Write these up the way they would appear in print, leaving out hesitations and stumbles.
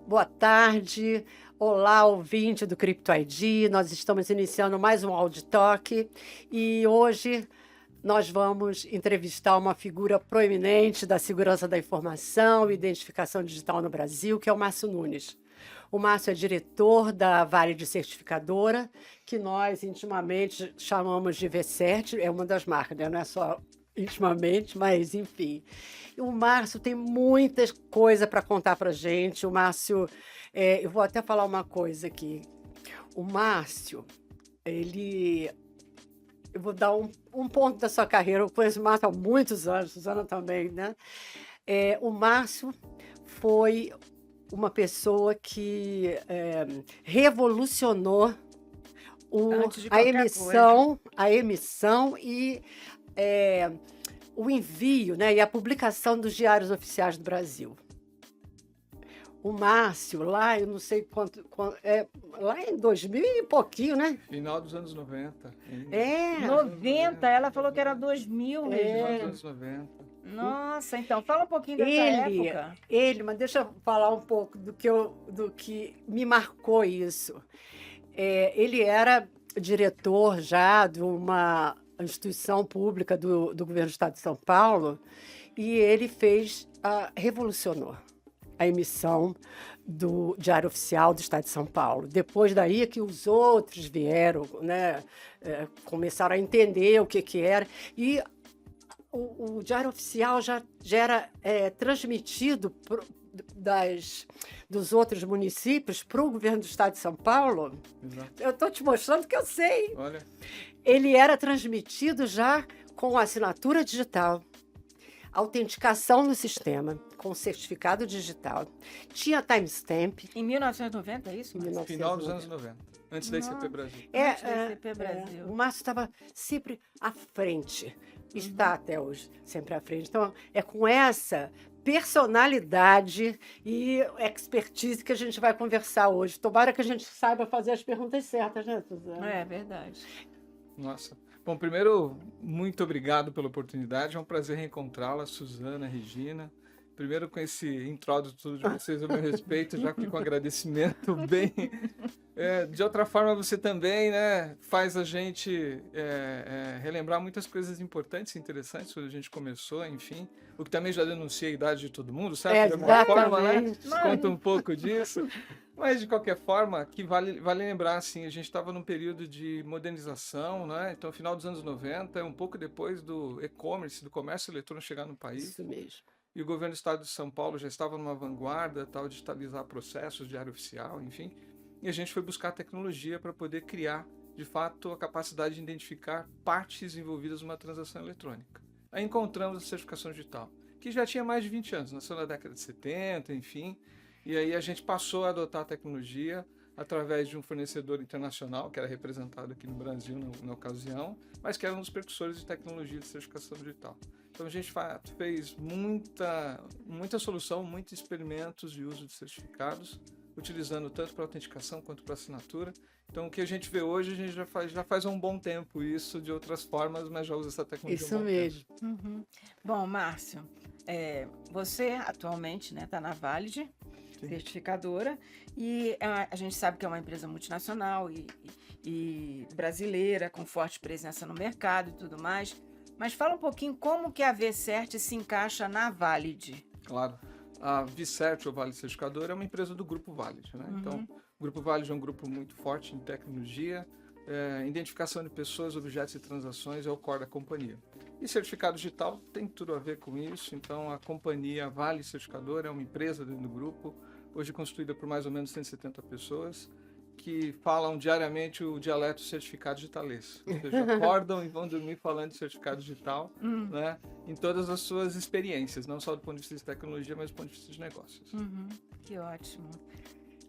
Boa tarde, olá ouvinte do Crypto ID, nós estamos iniciando mais um Audi Talk e hoje nós vamos entrevistar uma figura proeminente da segurança da informação e identificação digital no Brasil, que é o Márcio Nunes. O Márcio é diretor da Vale Certificadora, que nós intimamente chamamos de V7, é uma das marcas, né? Não é só intimamente, mas enfim. O Márcio tem muitas coisas para contar para a gente. O Márcio, eu vou até falar uma coisa aqui. O Márcio, eu vou dar um ponto da sua carreira. Eu conheço o Márcio há muitos anos, Suzana também, né? O Márcio foi uma pessoa que revolucionou a emissão e o envio, né, e a publicação dos diários oficiais do Brasil. O Márcio, lá, eu não sei quanto lá em 2000 e pouquinho, né? Final dos anos 90. 90, ela falou que era 2000 mesmo. Final dos anos 90. Nossa, então, fala um pouquinho dessa época. Mas deixa eu falar um pouco do que me marcou isso. Ele era diretor já de uma instituição pública do governo do Estado de São Paulo e ele revolucionou a emissão do Diário Oficial do Estado de São Paulo. Depois daí é que os outros vieram, né, começaram a entender o que era, e o Diário Oficial já era transmitido dos outros municípios para o governo do Estado de São Paulo. Exato. Eu estou te mostrando que eu sei. Olha. Ele era transmitido já com assinatura digital, autenticação no sistema, com certificado digital. Tinha timestamp. Em 1990, é isso? Final dos anos 90. Antes da ICP Brasil. Brasil. O Márcio estava sempre à frente. Está até hoje sempre à frente. Então, é com essa personalidade e expertise que a gente vai conversar hoje. Tomara que a gente saiba fazer as perguntas certas, né, Suzana? É verdade. Nossa. Bom, primeiro, muito obrigado pela oportunidade. É um prazer reencontrá-la, Suzana, Regina. Primeiro, com esse introduto de vocês a meu respeito, já que com agradecimento bem... de outra forma, você também, né, faz a gente relembrar muitas coisas importantes e interessantes quando a gente começou, enfim. O que também já denuncia a idade de todo mundo, certo? De alguma forma, né? Conta um pouco disso. Mas, de qualquer forma, que vale lembrar, assim, a gente estava num período de modernização, né? Então, final dos anos 90, um pouco depois do e-commerce, do comércio eletrônico chegar no país. Isso mesmo. E o governo do Estado de São Paulo já estava numa vanguarda, tal, de digitalizar processos, diário oficial, enfim. E a gente foi buscar tecnologia para poder criar, de fato, a capacidade de identificar partes envolvidas numa transação eletrônica. Aí encontramos a certificação digital, que já tinha mais de 20 anos, nasceu na década de 70, enfim. E aí a gente passou a adotar a tecnologia através de um fornecedor internacional, que era representado aqui no Brasil na ocasião, mas que era um dos precursores de tecnologia de certificação digital. Então a gente fez muita solução, muitos experimentos de uso de certificados, utilizando tanto para autenticação quanto para assinatura. Então o que a gente vê hoje, a gente já faz há um bom tempo isso de outras formas, mas já usa essa tecnologia. Isso mesmo. Uhum. Bom, Márcio, você atualmente está na Valid, certificadora, e a gente sabe que é uma empresa multinacional e brasileira, com forte presença no mercado e tudo mais, mas fala um pouquinho como que a V-Cert se encaixa na Valid. Claro. A V-Cert, ou Vale Certificadora, é uma empresa do Grupo Valid, né? Então, o Grupo Valid é um grupo muito forte em tecnologia, identificação de pessoas, objetos e transações é o core da companhia. E certificado digital tem tudo a ver com isso, então a companhia Vale Certificadora é uma empresa dentro do grupo, hoje constituída por mais ou menos 170 pessoas, que falam diariamente o dialeto certificado digitalês. Ou seja, acordam e vão dormir falando de certificado digital, né, em todas as suas experiências, não só do ponto de vista de tecnologia, mas do ponto de vista de negócios. Que ótimo.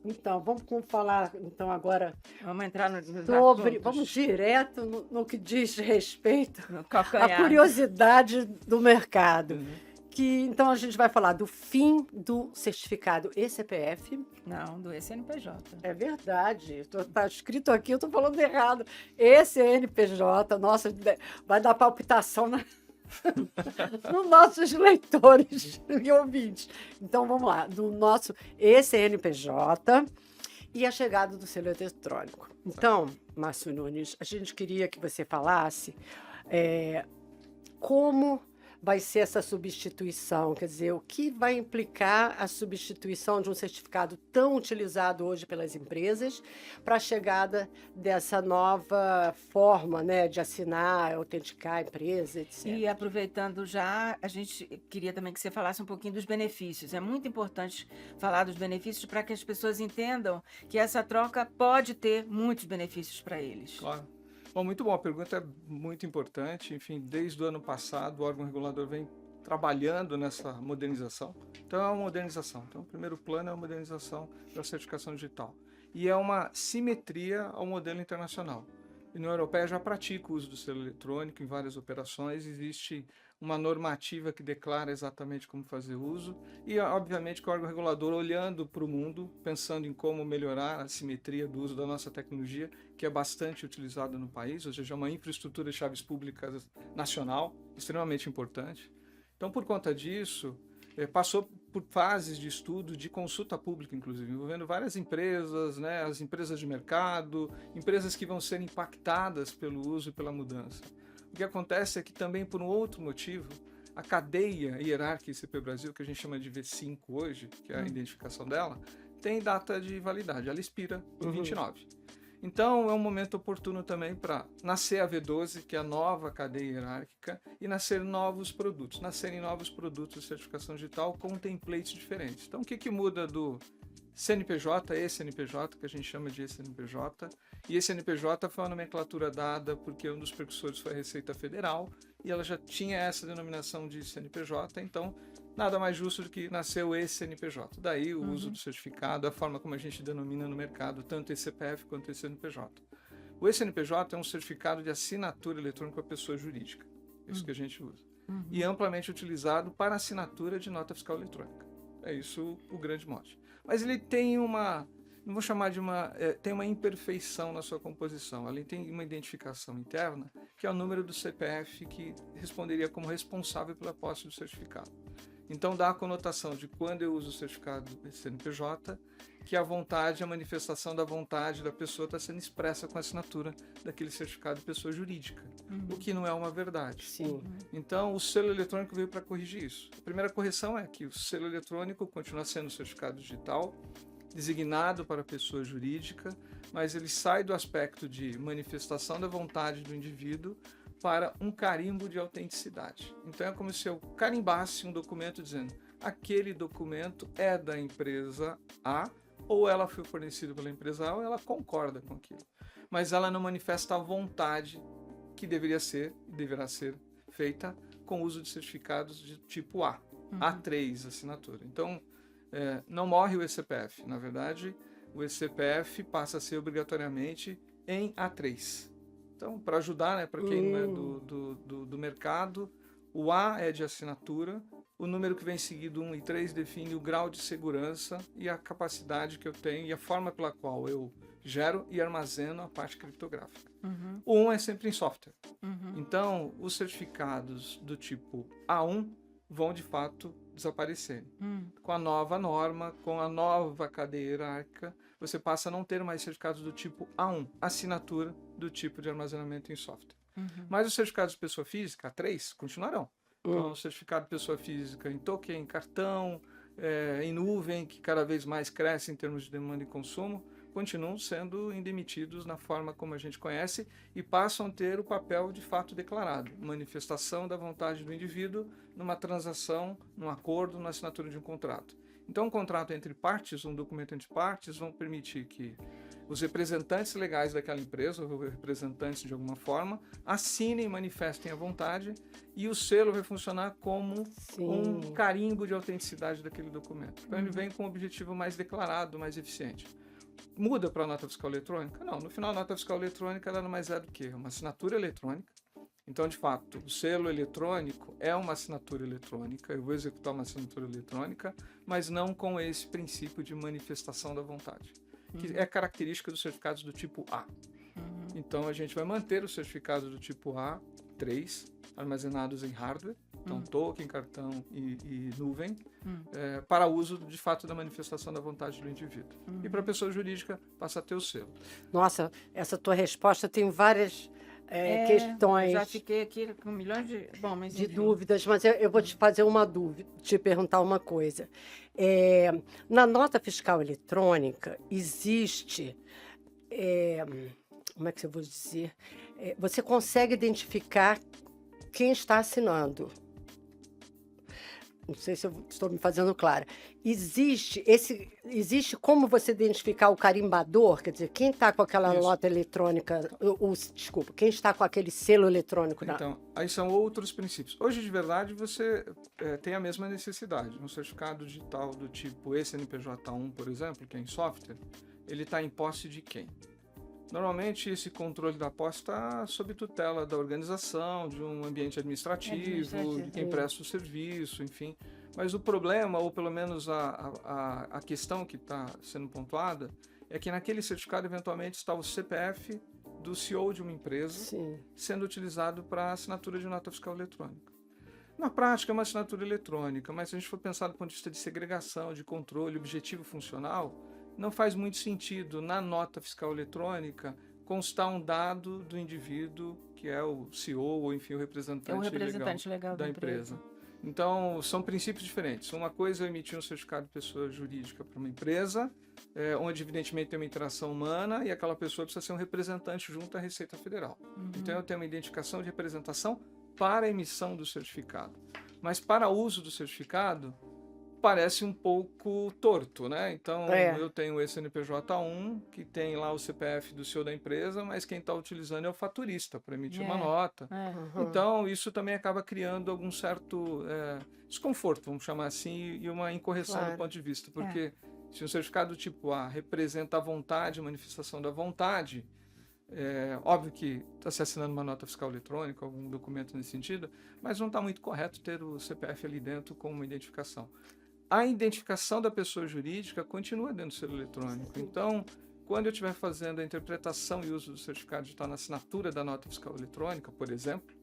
Então, vamos falar agora Vamos entrar vamos direto no que diz respeito à à curiosidade do mercado. Então a gente vai falar do fim do certificado eCPF. Não, do CNPJ. É verdade. Tá escrito aqui, eu tô falando errado. ECNPJ, nossa, vai dar palpitação nos nossos leitores e ouvintes. Então vamos lá, do nosso ECNPJ e a chegada do selo eletrônico. Então, Márcio Nunes, a gente queria que você falasse como vai ser essa substituição, quer dizer, o que vai implicar a substituição de um certificado tão utilizado hoje pelas empresas para a chegada dessa nova forma, né, de assinar, autenticar a empresa, etc. E aproveitando já, a gente queria também que você falasse um pouquinho dos benefícios. É muito importante falar dos benefícios para que as pessoas entendam que essa troca pode ter muitos benefícios para eles. Claro. Bom, muito bom, a pergunta é muito importante. Enfim, desde o ano passado, o órgão regulador vem trabalhando nessa modernização. Então, é uma modernização. Então, o primeiro plano é a modernização da certificação digital. E é uma simetria ao modelo internacional. A União Europeia já pratica o uso do selo eletrônico em várias operações, existe uma normativa que declara exatamente como fazer uso e, obviamente, que o órgão regulador, olhando para o mundo, pensando em como melhorar a simetria do uso da nossa tecnologia, que é bastante utilizada no país, ou seja, uma infraestrutura de chaves públicas nacional, extremamente importante. Então, por conta disso, passou por fases de estudo, de consulta pública, inclusive, envolvendo várias empresas, né, as empresas de mercado, empresas que vão ser impactadas pelo uso e pela mudança. O que acontece é que também, por um outro motivo, a cadeia hierárquica ICP Brasil, que a gente chama de V5 hoje, que é a identificação dela, tem data de validade, ela expira em 29. Então, é um momento oportuno também para nascer a V12, que é a nova cadeia hierárquica, e nascerem novos produtos de certificação digital com templates diferentes. Então, o que muda do CNPJ, eCNPJ, que a gente chama de eCNPJ, e eCNPJ foi uma nomenclatura dada porque um dos precursores foi a Receita Federal, e ela já tinha essa denominação de CNPJ, então nada mais justo do que nascer o eCNPJ. Daí o uso do certificado, a forma como a gente denomina no mercado, tanto eCPF quanto eCNPJ. O eCNPJ é um certificado de assinatura eletrônica para pessoa jurídica, isso que a gente usa, e amplamente utilizado para assinatura de nota fiscal eletrônica. É isso o grande mote. Mas ele tem não vou chamar de tem uma imperfeição na sua composição. Ele tem uma identificação interna, que é o número do CPF que responderia como responsável pela posse do certificado. Então dá a conotação de quando eu uso o certificado CNPJ, que a manifestação da vontade da pessoa está sendo expressa com a assinatura daquele certificado de pessoa jurídica, o que não é uma verdade. Sim. Então o selo eletrônico veio para corrigir isso. A primeira correção é que o selo eletrônico continua sendo certificado digital, designado para pessoa jurídica, mas ele sai do aspecto de manifestação da vontade do indivíduo para um carimbo de autenticidade. Então é como se eu carimbasse um documento dizendo aquele documento é da empresa A, ou ela foi fornecida pela empresa A, ou ela concorda com aquilo. Mas ela não manifesta a vontade que deverá ser feita com o uso de certificados de tipo A, A3 assinatura. Então, não morre o eCPF. Na verdade, o eCPF passa a ser obrigatoriamente em A3. Então, para ajudar, né, para quem não é do mercado, o A é de assinatura, o número que vem seguido 1 e 3 define o grau de segurança e a capacidade que eu tenho e a forma pela qual eu gero e armazeno a parte criptográfica. O 1 é sempre em software. Então, os certificados do tipo A1 vão, de fato, desaparecer. Com a nova norma, com a nova cadeia hierárquica, você passa a não ter mais certificados do tipo A1, assinatura do tipo de armazenamento em software. Mas os certificados de pessoa física, A3, continuarão. Então, o certificado de pessoa física em token, em cartão, em nuvem, que cada vez mais cresce em termos de demanda e consumo, continuam sendo indemitidos na forma como a gente conhece e passam a ter o papel de fato declarado, manifestação da vontade do indivíduo numa transação, num acordo, na assinatura de um contrato. Então, um contrato entre partes, um documento entre partes, vão permitir que os representantes legais daquela empresa, ou representantes de alguma forma, assinem e manifestem a vontade, e o selo vai funcionar como um carimbo de autenticidade daquele documento. Então, ele vem com um objetivo mais declarado, mais eficiente. Muda para a nota fiscal eletrônica? Não, no final a nota fiscal eletrônica ela não mais é do que uma assinatura eletrônica. Então, de fato, o selo eletrônico é uma assinatura eletrônica, eu vou executar uma assinatura eletrônica, mas não com esse princípio de manifestação da vontade, que é característica dos certificados do tipo A. Então, a gente vai manter os certificados do tipo A3 armazenados em hardware, então token, cartão e nuvem, para uso, de fato, da manifestação da vontade do indivíduo. E para a pessoa jurídica, passa a ter o selo. Nossa, essa tua resposta tem várias questões. Já fiquei aqui com milhões de... Bom, mas De enfim. dúvidas, mas eu vou te fazer uma dúvida, te perguntar uma coisa. Na nota fiscal eletrônica existe, como é que eu vou dizer? Você consegue identificar quem está assinando. Não sei se eu estou me fazendo clara. Existe como você identificar o carimbador, quer dizer, quem está com aquela Isso. nota eletrônica, desculpa, quem está com aquele selo eletrônico na... Então, aí são outros princípios. Hoje, de verdade, você tem a mesma necessidade. Um certificado digital do tipo CNPJ1, por exemplo, que é em software, ele está em posse de quem? Normalmente, esse controle da posse está sob tutela da organização, de um ambiente administrativo, de quem presta o serviço, enfim. Mas o problema, ou pelo menos a questão que está sendo pontuada, é que naquele certificado, eventualmente, está o CPF do CEO de uma empresa, Sim. sendo utilizado para assinatura de nota fiscal eletrônica. Na prática, é uma assinatura eletrônica, mas se a gente for pensar do ponto de vista de segregação, de controle, objetivo funcional, não faz muito sentido na nota fiscal eletrônica constar um dado do indivíduo que é o CEO ou, enfim, o representante legal da empresa. Então, são princípios diferentes. Uma coisa é emitir um certificado de pessoa jurídica para uma empresa, onde, evidentemente, tem uma interação humana e aquela pessoa precisa ser um representante junto à Receita Federal. Então, eu tenho uma identificação de representação para a emissão do certificado. Mas, para uso do certificado, parece um pouco torto, né? Então, eu tenho esse CNPJ1, que tem lá o CPF do CEO da empresa, mas quem está utilizando é o faturista para emitir uma nota. Então, isso também acaba criando algum certo desconforto, vamos chamar assim, e uma incorreção do ponto de vista, porque se um certificado tipo A representa a vontade, a manifestação da vontade, óbvio que está se assinando uma nota fiscal eletrônica, algum documento nesse sentido, mas não está muito correto ter o CPF ali dentro como uma identificação. A identificação da pessoa jurídica continua dentro do selo eletrônico. Então, quando eu estiver fazendo a interpretação e uso do certificado digital na assinatura da nota fiscal eletrônica, por exemplo,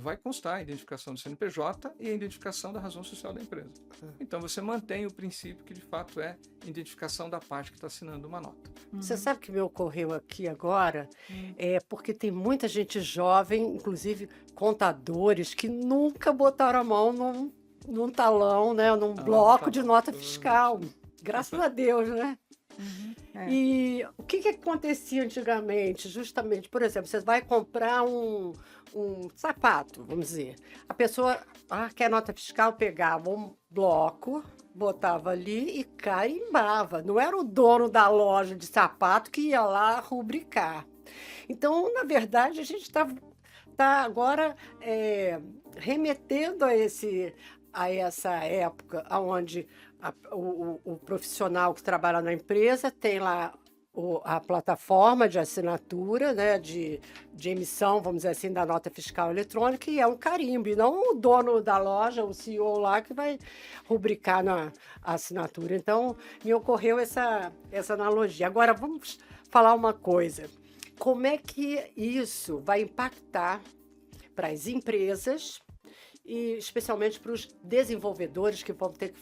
vai constar a identificação do CNPJ e a identificação da razão social da empresa. Então, você mantém o princípio que, de fato, é identificação da parte que está assinando uma nota. Você sabe o que me ocorreu aqui agora? Porque tem muita gente jovem, inclusive contadores, que nunca botaram a mão num talão, né, num bloco de nota fiscal. Graças a Deus, né? E o que acontecia antigamente? Justamente, por exemplo, você vai comprar um sapato, vamos dizer. A pessoa quer nota fiscal, pegava um bloco, botava ali e carimbava. Não era o dono da loja de sapato que ia lá rubricar. Então, na verdade, a gente está agora remetendo a essa época onde o profissional que trabalha na empresa tem lá a plataforma de assinatura, né, de emissão, vamos dizer assim, da nota fiscal eletrônica, e é um carimbo, e não o dono da loja, o CEO lá, que vai rubricar na assinatura. Então, me ocorreu essa analogia. Agora, vamos falar uma coisa. Como é que isso vai impactar para as empresas e especialmente para os desenvolvedores que vão ter que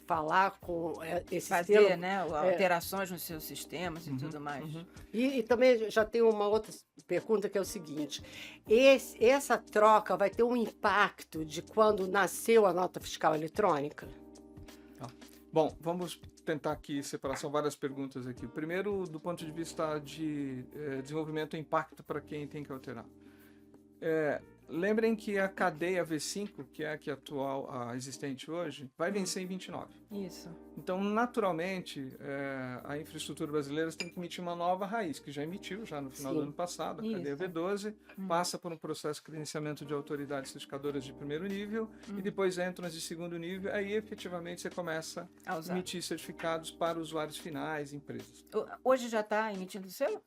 falar com esse fazer, selo, né, alterações nos seus sistemas e tudo mais. E também já tem uma outra pergunta que é o seguinte: essa troca vai ter um impacto de quando nasceu a nota fiscal eletrônica? Bom, vamos tentar aqui separar, são várias perguntas aqui. Primeiro, do ponto de vista de desenvolvimento e impacto para quem tem que alterar. Lembrem que a cadeia V5, que é a que atual, a existente hoje, vai vencer em 29. Isso. Então, naturalmente, a infraestrutura brasileira tem que emitir uma nova raiz, que já emitiu já no final do ano passado, a cadeia V12, passa por um processo de credenciamento de autoridades certificadoras de primeiro nível e depois entra nas de segundo nível, aí efetivamente você começa a emitir certificados para usuários finais, empresas. Hoje já está emitindo selo?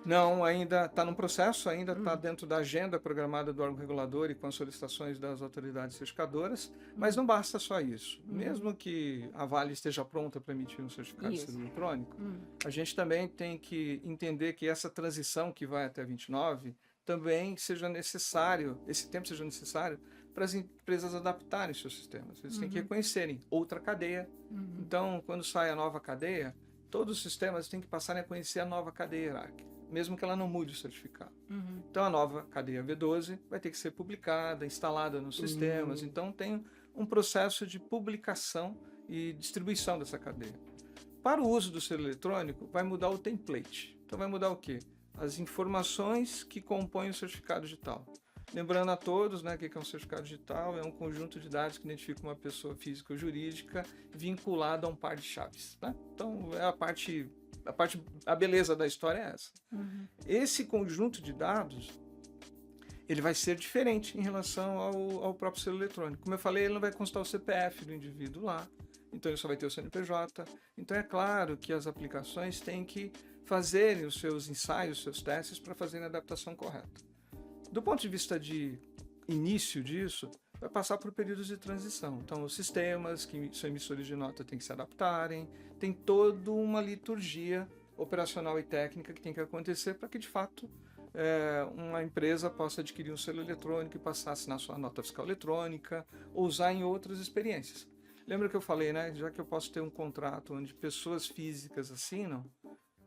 Não, ainda está no processo, ainda está dentro da agenda programada do órgão regulador e com as solicitações das autoridades certificadoras, mas não basta só isso. Mesmo que a Vale esteja pronta para emitir um certificado de Isso. selo eletrônico, a gente também tem que entender que essa transição que vai até 29 também seja necessário, esse tempo seja necessário para as empresas adaptarem seus sistemas. Eles têm que reconhecerem outra cadeia. Então, quando sai a nova cadeia, todos os sistemas têm que passarem a conhecer a nova cadeia hierárquica, mesmo que ela não mude o certificado. Então, a nova cadeia V12 vai ter que ser publicada, instalada nos sistemas. Então, tem um processo de publicação e distribuição dessa cadeia. Para o uso do selo eletrônico, vai mudar o template. Então, vai mudar o quê? As informações que compõem o certificado digital. Lembrando a todos, né, que é um certificado digital, é um conjunto de dados que identifica uma pessoa física ou jurídica vinculada a um par de chaves. Né? Então, é a beleza da história é essa. Esse conjunto de dados, ele vai ser diferente em relação ao próprio selo eletrônico. Como eu falei, ele não vai constar o CPF do indivíduo lá, então ele só vai ter o CNPJ. Então é claro que as aplicações têm que fazerem os seus ensaios, os seus testes para fazerem a adaptação correta. Do ponto de vista de início disso, vai passar por períodos de transição. Então, os sistemas que são emissores de nota têm que se adaptarem, tem toda uma liturgia operacional e técnica que tem que acontecer para que, de fato, uma empresa possa adquirir um selo eletrônico e passar a assinar sua nota fiscal eletrônica ou usar em outras experiências. Lembra que eu falei, né? Já que eu posso ter um contrato onde pessoas físicas assinam,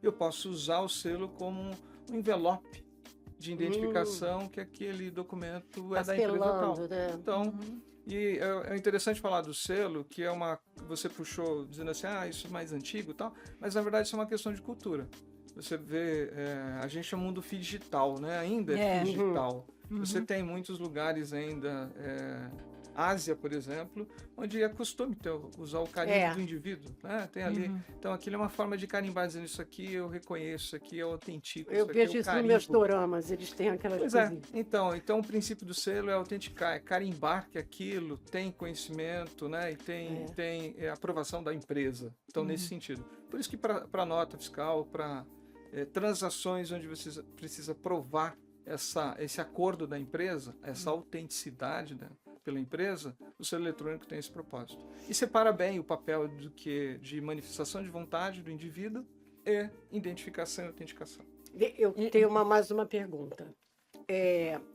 eu posso usar o selo como um envelope de identificação que aquele documento é da empresa tal. Né? Então, e é interessante falar do selo, que é você puxou dizendo assim, isso é mais antigo e tal, mas na verdade isso é uma questão de cultura. Você vê, a gente é um mundo digital, né? Ainda é digital. Você tem muitos lugares ainda, Ásia, por exemplo, onde é costume usar o carimbo do indivíduo, né? Tem ali. Então, aquilo é uma forma de carimbar, dizendo isso aqui eu reconheço, isso aqui é autêntico. Eu vejo isso nos meus doramas, eles têm aquelas coisinhas. Então o princípio do selo é autenticar, é carimbar que aquilo tem conhecimento, né? E tem aprovação da empresa. Então, nesse sentido. Por isso que para nota fiscal, para transações onde você precisa provar esse acordo da empresa, essa autenticidade, né, pela empresa, o selo eletrônico tem esse propósito. E separa bem o papel de manifestação de vontade do indivíduo e identificação e autenticação. Eu tenho mais uma pergunta.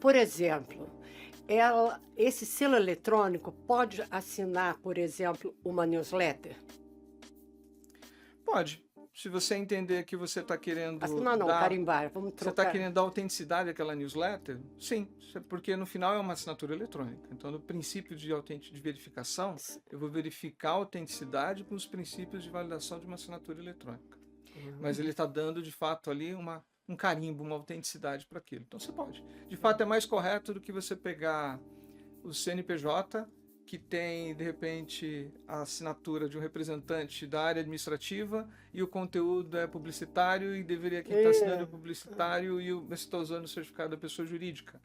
Por exemplo, esse selo eletrônico pode assinar, por exemplo, uma newsletter? Pode. Se você entender que você está querendo carimbar, vamos trocar. Você está querendo dar autenticidade àquela newsletter? Sim, porque no final é uma assinatura eletrônica. Então, no princípio de verificação, eu vou verificar a autenticidade com os princípios de validação de uma assinatura eletrônica. Mas ele está dando, de fato, ali um carimbo, uma autenticidade para aquilo. Então, você pode. De fato, é mais correto do que você pegar o CNPJ, que tem, de repente, a assinatura de um representante da área administrativa e o conteúdo é publicitário e deveria quem está assinando é publicitário e você está usando o certificado da pessoa jurídica.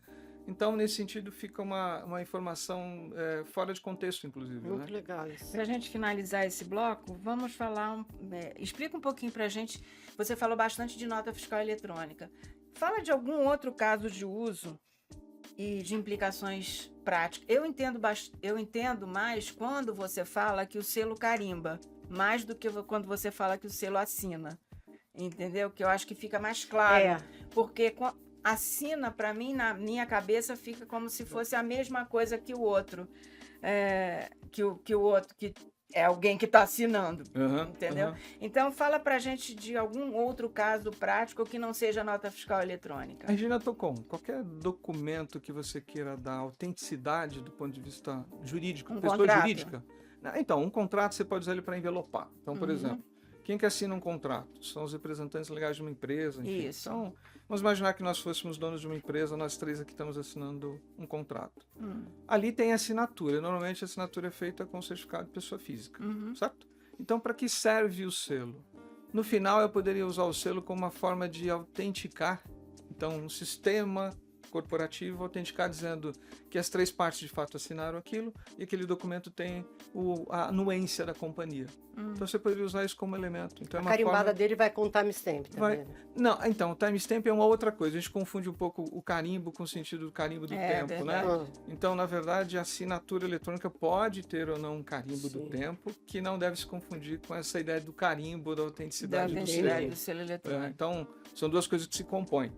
Então, nesse sentido, fica uma informação fora de contexto, inclusive. Muito legal isso. Para a gente finalizar esse bloco, vamos falar, explica um pouquinho para a gente, você falou bastante de nota fiscal eletrônica. Fala de algum outro caso de uso e de implicações práticas. Eu entendo mais quando você fala que o selo carimba, mais do que quando você fala que o selo assina. Entendeu? Que eu acho que fica mais claro. Porque assina, para mim, na minha cabeça, fica como se fosse a mesma coisa que o outro. Que o outro, que é alguém que está assinando, entendeu? Então, fala pra gente de algum outro caso prático que não seja nota fiscal eletrônica. Regina Tocon, qualquer documento que você queira dar autenticidade do ponto de vista jurídico, pessoa contrato. Jurídica. Então, um contrato você pode usar ele para envelopar. Então, por exemplo, quem que assina um contrato? São os representantes legais de uma empresa, enfim. Isso. Então, vamos imaginar que nós fôssemos donos de uma empresa, nós três aqui estamos assinando um contrato. Ali tem assinatura. Normalmente a assinatura é feita com certificado de pessoa física, certo? Então, para que serve o selo? No final, eu poderia usar o selo como uma forma de autenticar. Então, um sistema corporativo autenticar dizendo que as 3 partes de fato assinaram aquilo e aquele documento tem a anuência da companhia. Então você poderia usar isso como elemento. Então, A carimbada dele vai com timestamp também. Vai. Não, então, o timestamp é uma outra coisa. A gente confunde um pouco o carimbo com o sentido do carimbo do tempo, verdade. né? Então, na verdade, a assinatura eletrônica pode ter ou não um carimbo do Sim. tempo, que não deve se confundir com essa ideia do carimbo, da Da autenticidade do autenticidade selo. do selo eletrônico. Então, são 2 coisas que se compõem.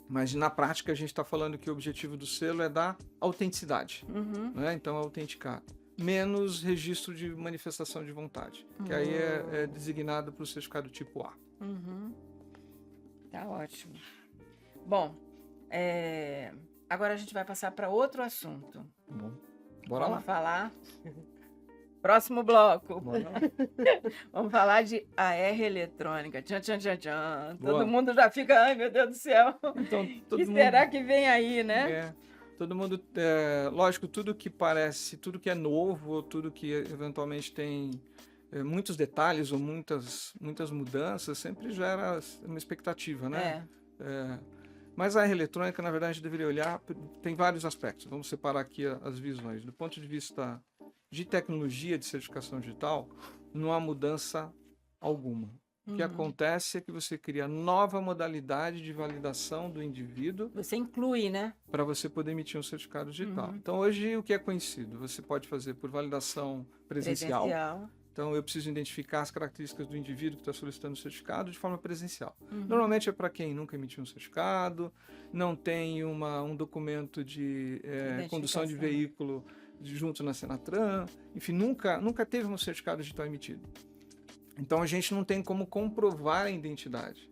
Mas, na prática, a gente está falando que o objetivo do selo é dar autenticidade. Né? Então, é autenticar. Menos registro de manifestação de vontade, que aí é designado para o certificado tipo A. Tá ótimo. Bom, agora a gente vai passar para outro assunto. Bom, bora Vamos lá. falar. Próximo bloco. Bora lá. Vamos falar de AR eletrônica. Tchan, tchan, tchan, tchan. Boa. Todo mundo já fica, ai meu Deus do céu. Então, O todo que mundo, será que vem aí, né? todo mundo, lógico, tudo que parece, tudo que é novo, ou tudo que eventualmente tem muitos detalhes ou muitas mudanças, sempre gera uma expectativa, né? Mas a AR eletrônica, na verdade, a gente deveria olhar, tem vários aspectos. Vamos separar aqui as visões. Do ponto de vista de tecnologia de certificação digital, não há mudança alguma. O que acontece é que você cria nova modalidade de validação do indivíduo Você inclui, né? para você poder emitir um certificado digital. Então, hoje, o que é conhecido? Você pode fazer por validação presencial. Então, eu preciso identificar as características do indivíduo que está solicitando o certificado de forma presencial. Normalmente é para quem nunca emitiu um certificado, não tem um documento de condução de veículo junto na Senatran, enfim, nunca teve um certificado digital emitido. Então, a gente não tem como comprovar a identidade.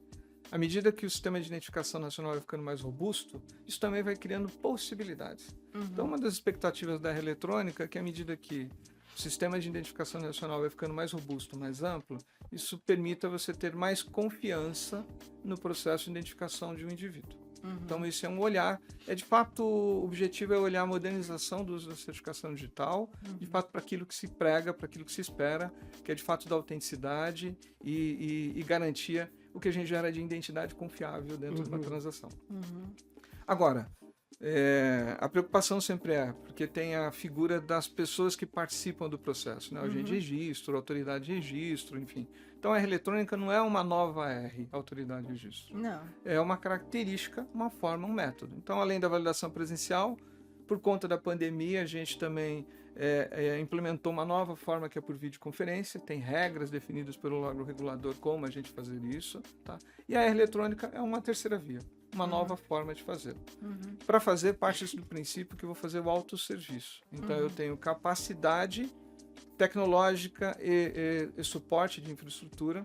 À medida que o sistema de identificação nacional vai ficando mais robusto, isso também vai criando possibilidades. Então, uma das expectativas da AR eletrônica é que, à medida que o sistema de identificação nacional vai ficando mais robusto, mais amplo, isso permita você ter mais confiança no processo de identificação de um indivíduo. Então, esse é um olhar. De fato, o objetivo é olhar a modernização do uso da certificação digital, de fato, para aquilo que se prega, para aquilo que se espera, que é, de fato, da autenticidade e garantia o que a gente gera de identidade confiável dentro de uma transação. Agora, a preocupação sempre porque tem a figura das pessoas que participam do processo, né? O agente de registro, a autoridade de registro, enfim. Então, a AR eletrônica não é uma nova AR, autoridade de registro. Não. É uma característica, uma forma, um método. Então, além da validação presencial, por conta da pandemia, a gente também implementou uma nova forma que é por videoconferência, tem regras definidas pelo órgão regulador como a gente fazer isso, tá? E a AR eletrônica é uma terceira via, uma nova forma de fazer. Para fazer, parte do princípio que eu vou fazer o autosserviço. Então, eu tenho capacidade tecnológica e suporte de infraestrutura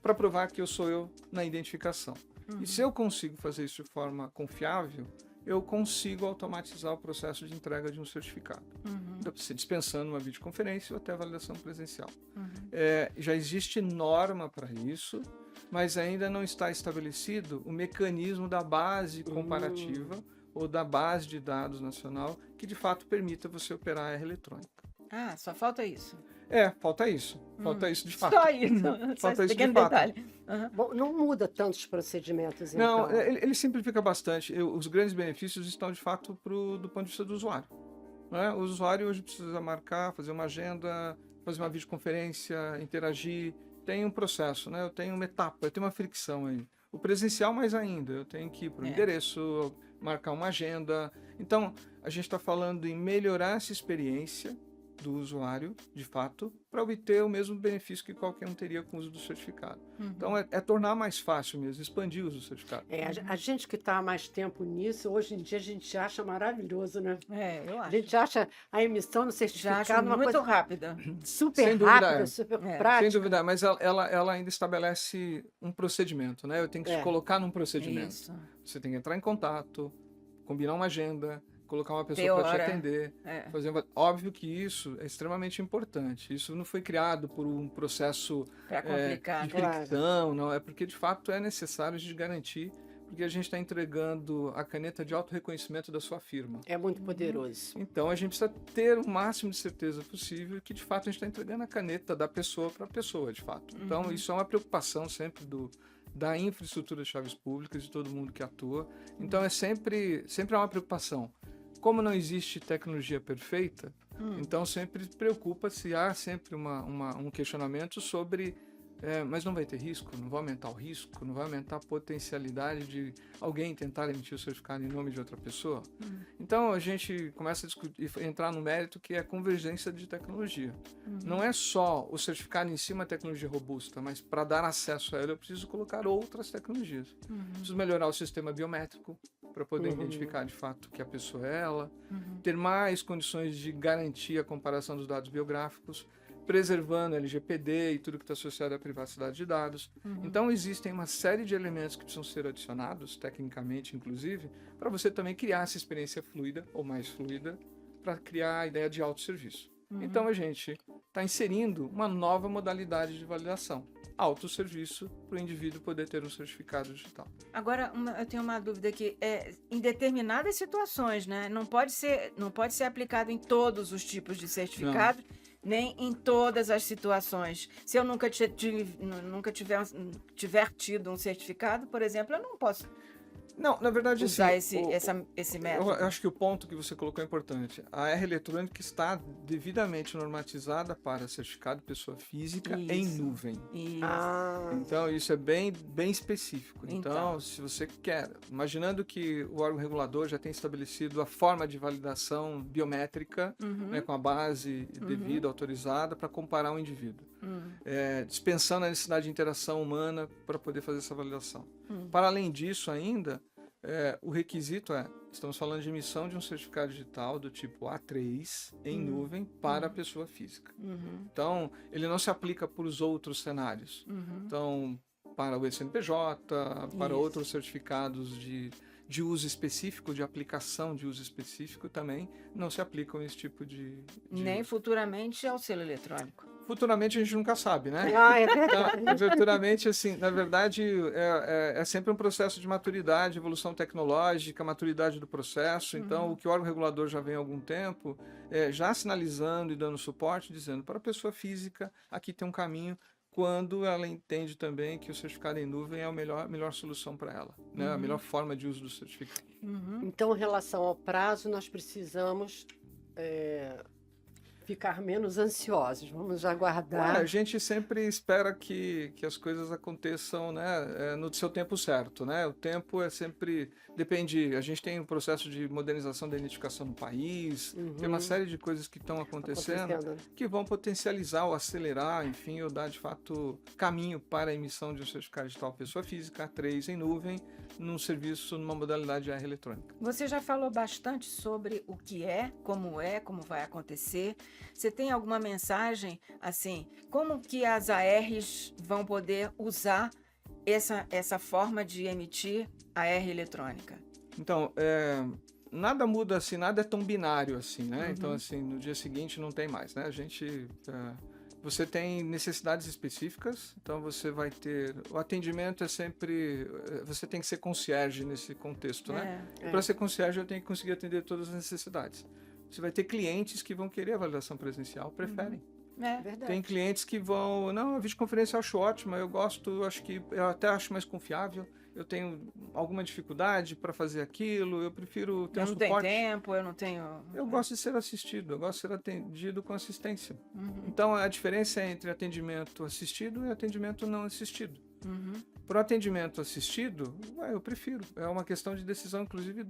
para provar que eu sou eu na identificação. E se eu consigo fazer isso de forma confiável, eu consigo automatizar o processo de entrega de um certificado. Dispensando uma videoconferência ou até a validação presencial. Já existe norma para isso, mas ainda não está estabelecido o mecanismo da base comparativa ou da base de dados nacional que de fato permita você operar a AR eletrônica. Ah, só falta isso. Falta isso. Falta isso de fato. Só isso. Só Falta esse isso de pequeno fato. detalhe. Bom, não muda tantos procedimentos, Não, então. ele simplifica bastante. Os grandes benefícios estão de fato do ponto de vista do usuário. Né? O usuário hoje precisa marcar, fazer uma agenda, fazer uma videoconferência, interagir. Tem um processo, né? Eu tenho uma etapa, eu tenho uma fricção aí. O presencial mais ainda, eu tenho que ir para o endereço, marcar uma agenda. Então, a gente está falando em melhorar essa experiência do usuário, de fato, para obter o mesmo benefício que qualquer um teria com o uso do certificado. Então, é tornar mais fácil mesmo, expandir o uso do certificado. A gente que está há mais tempo nisso, hoje em dia a gente acha maravilhoso, né? Eu A acho. gente acha a emissão do Já certificado acho uma muito coisa rápida. super Sem dúvida, rápida, super É. prática. Sem dúvida, mas ela ainda estabelece um procedimento, né? Eu tenho que te colocar num procedimento. Isso. Você tem que entrar em contato, combinar uma agenda, colocar uma Ter pessoa para te hora. atender. Óbvio que isso é extremamente importante. Isso não foi criado por um processo Para complicar. de Claro. fricção, não. É porque, de fato, é necessário a gente garantir, porque a gente está entregando a caneta de autorreconhecimento da sua firma. É muito poderoso. Então, a gente precisa ter o máximo de certeza possível que, de fato, a gente está entregando a caneta da pessoa para a pessoa, de fato. Então, isso é uma preocupação sempre da infraestrutura de chaves públicas, de todo mundo que atua. Então é sempre há uma preocupação. Como não existe tecnologia perfeita, então sempre preocupa-se, há sempre um questionamento sobre mas não vai ter risco, não vai aumentar o risco, não vai aumentar a potencialidade de alguém tentar emitir o certificado em nome de outra pessoa. Então a gente começa a discutir, entrar no mérito que é a convergência de tecnologia. Não é só o certificado em si uma tecnologia robusta, mas para dar acesso a ela eu preciso colocar outras tecnologias. Preciso melhorar o sistema biométrico para poder identificar de fato que a pessoa é ela, ter mais condições de garantir a comparação dos dados biográficos, preservando LGPD e tudo que está associado à privacidade de dados. Então, existem uma série de elementos que precisam ser adicionados, tecnicamente, inclusive, para você também criar essa experiência fluida, ou mais fluida, para criar a ideia de autosserviço. Então, a gente está inserindo uma nova modalidade de validação, autosserviço, para o indivíduo poder ter um certificado digital. Agora, eu tenho uma dúvida aqui. Em determinadas situações, né? Não pode ser aplicado em todos os tipos de certificado, nem em todas as situações. Se eu nunca tiver tido um certificado, por exemplo, eu não posso Não, na verdade, usar assim, esse método. eu acho que o ponto que você colocou é importante. A R eletrônica está devidamente normatizada para certificado de pessoa física em nuvem. Isso. Então, isso é bem específico. Então, se você quer, imaginando que o órgão regulador já tem estabelecido a forma de validação biométrica, né, com a base devida, autorizada, para comparar um indivíduo. Dispensando a necessidade de interação humana para poder fazer essa validação. Para além disso ainda, o requisito estamos falando de emissão de um certificado digital do tipo A3 em nuvem para a pessoa física. Então, ele não se aplica para os outros cenários. Então, para o CNPJ, para outros certificados de uso específico, de aplicação de uso específico, também não se aplicam esse tipo de Nem uso. futuramente ao selo eletrônico. Futuramente a gente nunca sabe, né? É verdade. Então, futuramente, assim, na verdade, é sempre um processo de maturidade, evolução tecnológica, maturidade do processo. Então, o que o órgão regulador já vem há algum tempo, já sinalizando e dando suporte, dizendo para a pessoa física, aqui tem um caminho, quando ela entende também que o certificado em nuvem é a melhor solução para ela, né? A melhor forma de uso do certificado. Então, em relação ao prazo, nós precisamos ficar menos ansiosos. Vamos aguardar. A gente sempre espera que as coisas aconteçam, né, no seu tempo certo, né? O tempo depende. A gente tem um processo de modernização da identificação no país, tem uma série de coisas que estão acontecendo que vão potencializar ou acelerar, enfim, ou dar de fato caminho para a emissão de um certificado digital pessoa física A3 em nuvem, num serviço, numa modalidade de AR eletrônica. Você já falou bastante sobre o que como vai acontecer. Você tem alguma mensagem, assim, como que as ARs vão poder usar essa forma de emitir a AR eletrônica? Então, nada muda assim, nada é tão binário assim, né? Então, assim, no dia seguinte não tem mais, né? Você tem necessidades específicas, então você vai ter... O atendimento é sempre... Você tem que ser concierge nesse contexto, né? Para ser concierge, eu tenho que conseguir atender todas as necessidades. Você vai ter clientes que vão querer a validação presencial, preferem. Verdade. Tem clientes que vão... Não, a videoconferência eu acho ótima, eu gosto, eu até acho mais confiável. Eu tenho alguma dificuldade para fazer aquilo, eu prefiro ter um suporte. Eu não tenho tempo, eu não tenho... Eu gosto de ser assistido, eu gosto de ser atendido com assistência. Então, a diferença é entre atendimento assistido e atendimento não assistido. Para o atendimento assistido, eu prefiro. É uma questão de decisão, inclusive,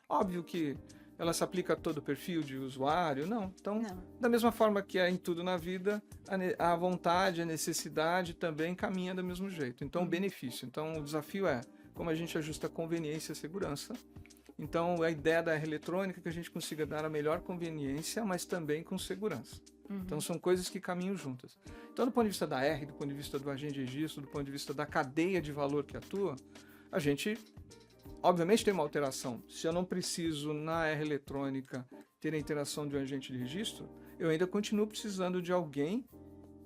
Óbvio que ela se aplica a todo o perfil de usuário, não. Então, da mesma forma que é em tudo na vida, a vontade, a necessidade também caminha do mesmo jeito. Então, o benefício. Então, o desafio é como a gente ajusta a conveniência e a segurança. Então, a ideia da AR eletrônica é que a gente consiga dar a melhor conveniência, mas também com segurança. Então, são coisas que caminham juntas. Então, do ponto de vista da R, do ponto de vista do agente de registro, do ponto de vista da cadeia de valor que atua, a gente... Obviamente tem uma alteração. Se eu não preciso, na R eletrônica, ter a interação de um agente de registro, eu ainda continuo precisando de alguém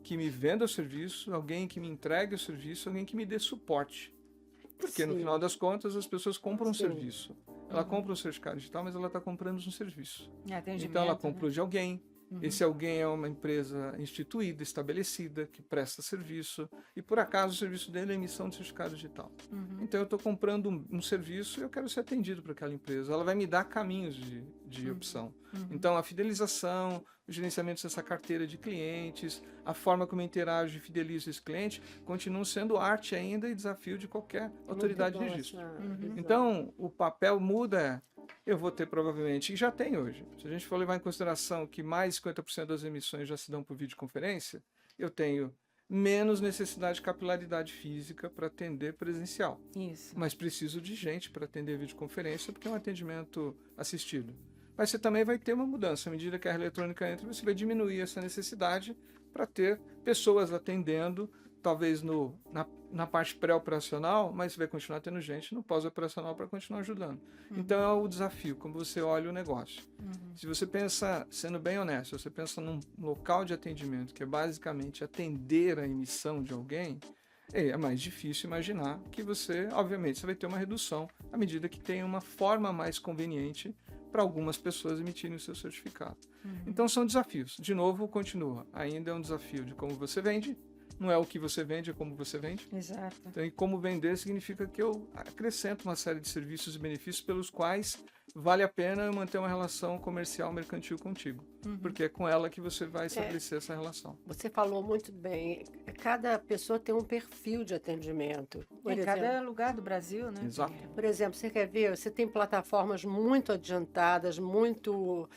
que me venda o serviço, alguém que me entregue o serviço, alguém que me dê suporte. Porque, no final das contas, as pessoas compram um serviço. Ela compra um certificado digital, mas ela está comprando um serviço. Atendimento, então, ela comprou de alguém, Esse alguém é uma empresa instituída, estabelecida, que presta serviço, e por acaso o serviço dele é emissão de certificado digital. Então eu estou comprando um serviço e eu quero ser atendido por aquela empresa. Ela vai me dar caminhos de opção. Então a fidelização, o gerenciamento dessa carteira de clientes, a forma como eu interajo e fidelizo esse cliente, continuam sendo arte ainda e desafio de qualquer autoridade de registro. Então o papel muda. Eu vou ter provavelmente, e já tem hoje, se a gente for levar em consideração que mais de 50% das emissões já se dão por videoconferência, eu tenho menos necessidade de capilaridade física para atender presencial. Isso. Mas preciso de gente para atender videoconferência, porque é um atendimento assistido. Mas você também vai ter uma mudança. À medida que a eletrônica entra, você vai diminuir essa necessidade para ter pessoas atendendo, talvez na parte pré-operacional, mas você vai continuar tendo gente no pós-operacional para continuar ajudando. Então é o desafio, como você olha o negócio. Se você pensa, sendo bem honesto, você pensa num local de atendimento que é basicamente atender a emissão de alguém, é mais difícil imaginar que você, obviamente, você vai ter uma redução à medida que tem uma forma mais conveniente para algumas pessoas emitirem o seu certificado. Então são desafios. De novo, continua. Ainda é um desafio de como você vende. Não é o que você vende, é como você vende. Exato. Então, e como vender significa que eu acrescento uma série de serviços e benefícios pelos quais vale a pena eu manter uma relação comercial, mercantil contigo. Porque é com ela que você vai estabelecer essa relação. Você falou muito bem. Cada pessoa tem um perfil de atendimento. Em cada lugar do Brasil, né? Exato. Por exemplo, você quer ver? Você tem plataformas muito adiantadas, muito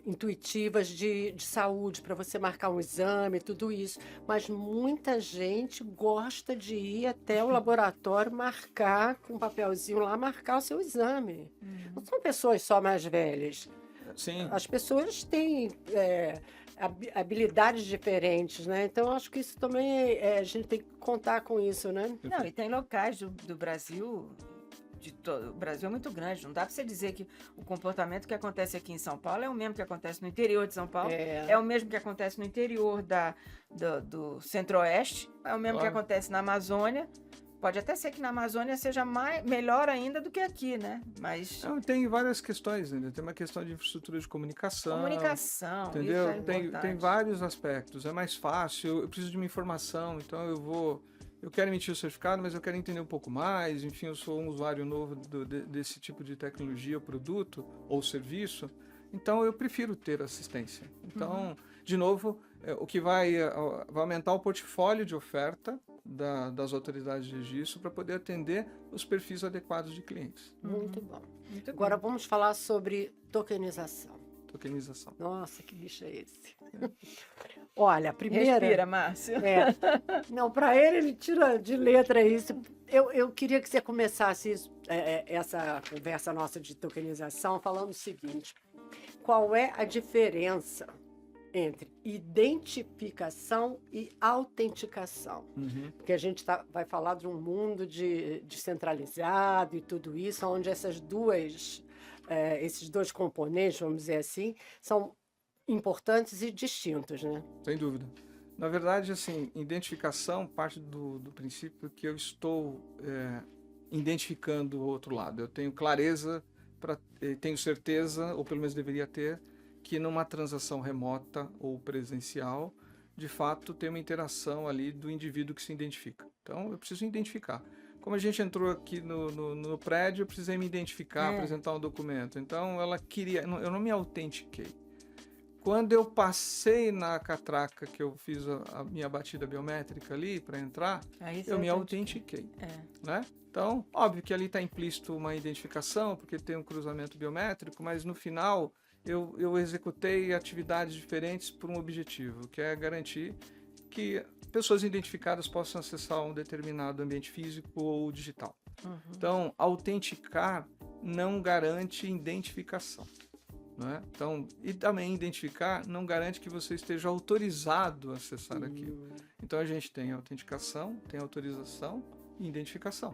intuitivas de saúde, para você marcar um exame, tudo isso. Mas muita gente gosta de ir até o laboratório marcar, com um papelzinho lá, marcar o seu exame. Não são pessoas só mais velhas. Sim. As pessoas têm habilidades diferentes, né? Então, acho que isso também, a gente tem que contar com isso, né? Não, e tem locais do Brasil, o Brasil é muito grande, não dá para você dizer que o comportamento que acontece aqui em São Paulo é o mesmo que acontece no interior de São Paulo, é o mesmo que acontece no interior do Centro-Oeste, é o mesmo que acontece na Amazônia. Pode até ser que na Amazônia seja melhor ainda do que aqui, né? Mas Não, tem várias questões ainda. Tem uma questão de infraestrutura de comunicação. isso Entendeu? é Tem importante. vários aspectos. É mais fácil, eu preciso de uma informação, então eu quero emitir o certificado, mas eu quero entender um pouco mais. Enfim, eu sou um usuário novo desse tipo de tecnologia, produto ou serviço. Então, eu prefiro ter assistência. Então, de novo, o que vai aumentar o portfólio de oferta das autoridades de registro para poder atender os perfis adequados de clientes. Muito bom. Muito Agora vamos falar sobre tokenização. Tokenização. Nossa, que bicho é esse? Olha, a primeira... Respira, Márcio. Não, para ele tira de letra isso. Eu queria que você começasse essa conversa nossa de tokenização falando o seguinte: qual é a diferença entre identificação e autenticação? Porque a gente vai falar de um mundo descentralizado e tudo isso, onde esses dois componentes, vamos dizer assim, são importantes e distintos, né? Sem dúvida. Na verdade, assim, identificação parte do princípio que eu estou identificando o outro lado. Eu tenho clareza, tenho certeza, ou pelo menos deveria ter, que numa transação remota ou presencial, de fato, tem uma interação ali do indivíduo que se identifica. Então, eu preciso identificar. Como a gente entrou aqui no prédio, eu precisei me identificar, apresentar um documento. Então, eu não me autentiquei. Quando eu passei na catraca, que eu fiz a minha batida biométrica ali para entrar, eu me autentiquei. Né? Então, óbvio que ali está implícito uma identificação, porque tem um cruzamento biométrico, mas no final eu executei atividades diferentes por um objetivo, que é garantir que pessoas identificadas possam acessar um determinado ambiente físico ou digital. Então, autenticar não garante identificação. Né? Então, e também identificar não garante que você esteja autorizado a acessar aquilo. Então, a gente tem autenticação, tem autorização e identificação.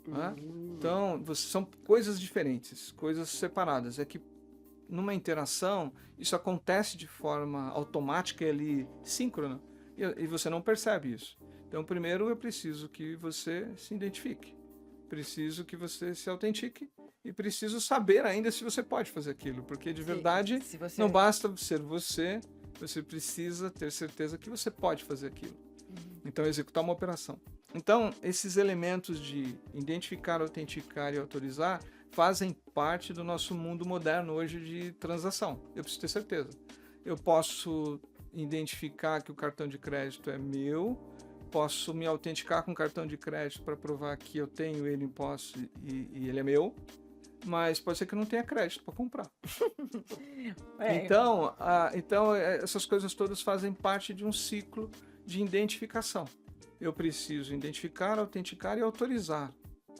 Né? Então, são coisas diferentes, coisas separadas. É que numa interação, isso acontece de forma automática e ali síncrona, e você não percebe isso. Então, primeiro eu preciso que você se identifique. preciso que você se autentique e preciso saber ainda se você pode fazer aquilo, porque de verdade Se você... não basta ser você, você precisa ter certeza que você pode fazer aquilo. Então, executar uma operação. Então, esses elementos de identificar, autenticar e autorizar fazem parte do nosso mundo moderno hoje de transação. Eu preciso ter certeza. Eu posso identificar que o cartão de crédito é meu, posso me autenticar com o cartão de crédito para provar que eu tenho ele em posse e ele é meu, mas pode ser que eu não tenha crédito para comprar. Então, essas coisas todas fazem parte de um ciclo de identificação. Eu preciso identificar, autenticar e autorizar.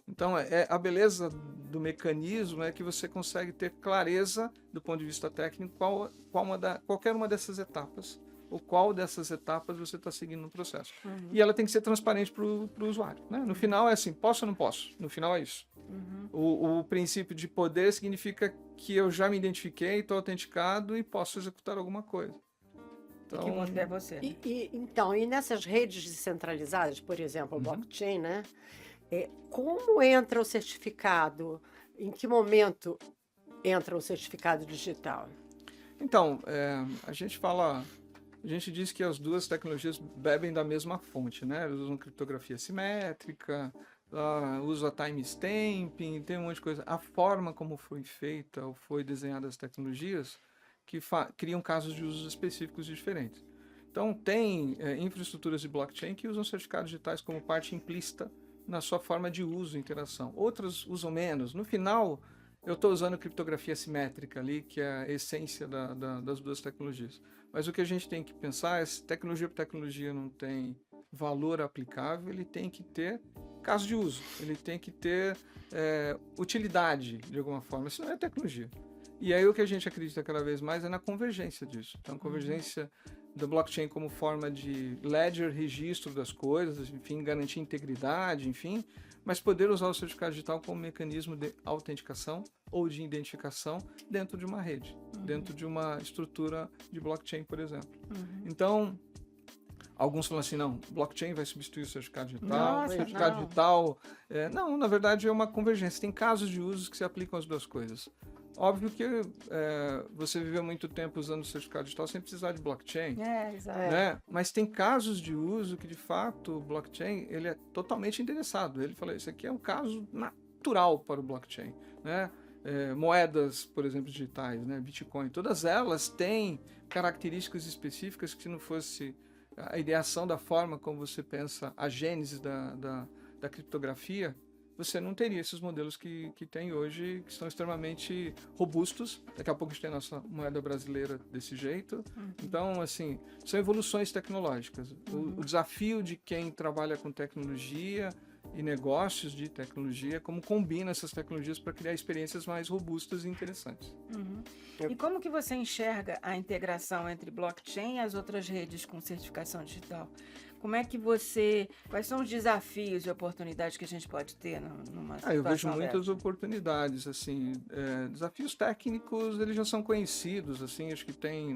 Então, a beleza do mecanismo é que você consegue ter clareza, do ponto de vista técnico, qualquer uma dessas etapas, ou qual dessas etapas você está seguindo no processo. E ela tem que ser transparente para o usuário. Né? No final é assim, posso ou não posso? No final é isso. O princípio de poder significa que eu já me identifiquei, estou autenticado e posso executar alguma coisa. Então, que você é você. Então, e nessas redes descentralizadas, por exemplo, o blockchain, né? Como entra o certificado? Em que momento entra o certificado digital? Então, a gente diz que as duas tecnologias bebem da mesma fonte, né? Eles usam criptografia simétrica, usa timestamping, tem um monte de coisa. A forma como foi feita ou foi desenhada as tecnologias que criam casos de usos específicos diferentes. Então, tem infraestruturas de blockchain que usam certificados digitais como parte implícita na sua forma de uso e interação. Outras usam menos. No final, eu estou usando criptografia simétrica ali, que é a essência das duas tecnologias. Mas o que a gente tem que pensar é se tecnologia por tecnologia não tem valor aplicável, ele tem que ter caso de uso, ele tem que ter utilidade de alguma forma, senão é tecnologia. E aí o que a gente acredita cada vez mais é na convergência disso. Então, a convergência da blockchain como forma de ledger, registro das coisas, enfim, garantir integridade, enfim, mas poder usar o certificado digital como mecanismo de autenticação ou de identificação dentro de uma rede, dentro de uma estrutura de blockchain, por exemplo. Então, alguns falam assim, não, blockchain vai substituir o certificado digital, o certificado digital... não, na verdade é uma convergência. Tem casos de usos que se aplicam às duas coisas. Óbvio que você viveu muito tempo usando o certificado digital sem precisar de blockchain. Exato. Né? Mas tem casos de uso que, de fato, o blockchain ele é totalmente endereçado. Ele fala, isso aqui é um caso natural para o blockchain. Né? Moedas, por exemplo, digitais, né? Bitcoin, todas elas têm características específicas que, se não fosse a ideação da forma como você pensa a gênese da criptografia, você não teria esses modelos que tem hoje, que são extremamente robustos. Daqui a pouco a gente tem a nossa moeda brasileira desse jeito. Então, assim, são evoluções tecnológicas. O desafio de quem trabalha com tecnologia e negócios de tecnologia, como combina essas tecnologias para criar experiências mais robustas e interessantes. E como que você enxerga a integração entre blockchain e as outras redes com certificação digital? Como é que quais são os desafios e oportunidades que a gente pode ter numa situação eu vejo dessa? muitas oportunidades, assim, desafios técnicos, eles já são conhecidos, assim, acho que tem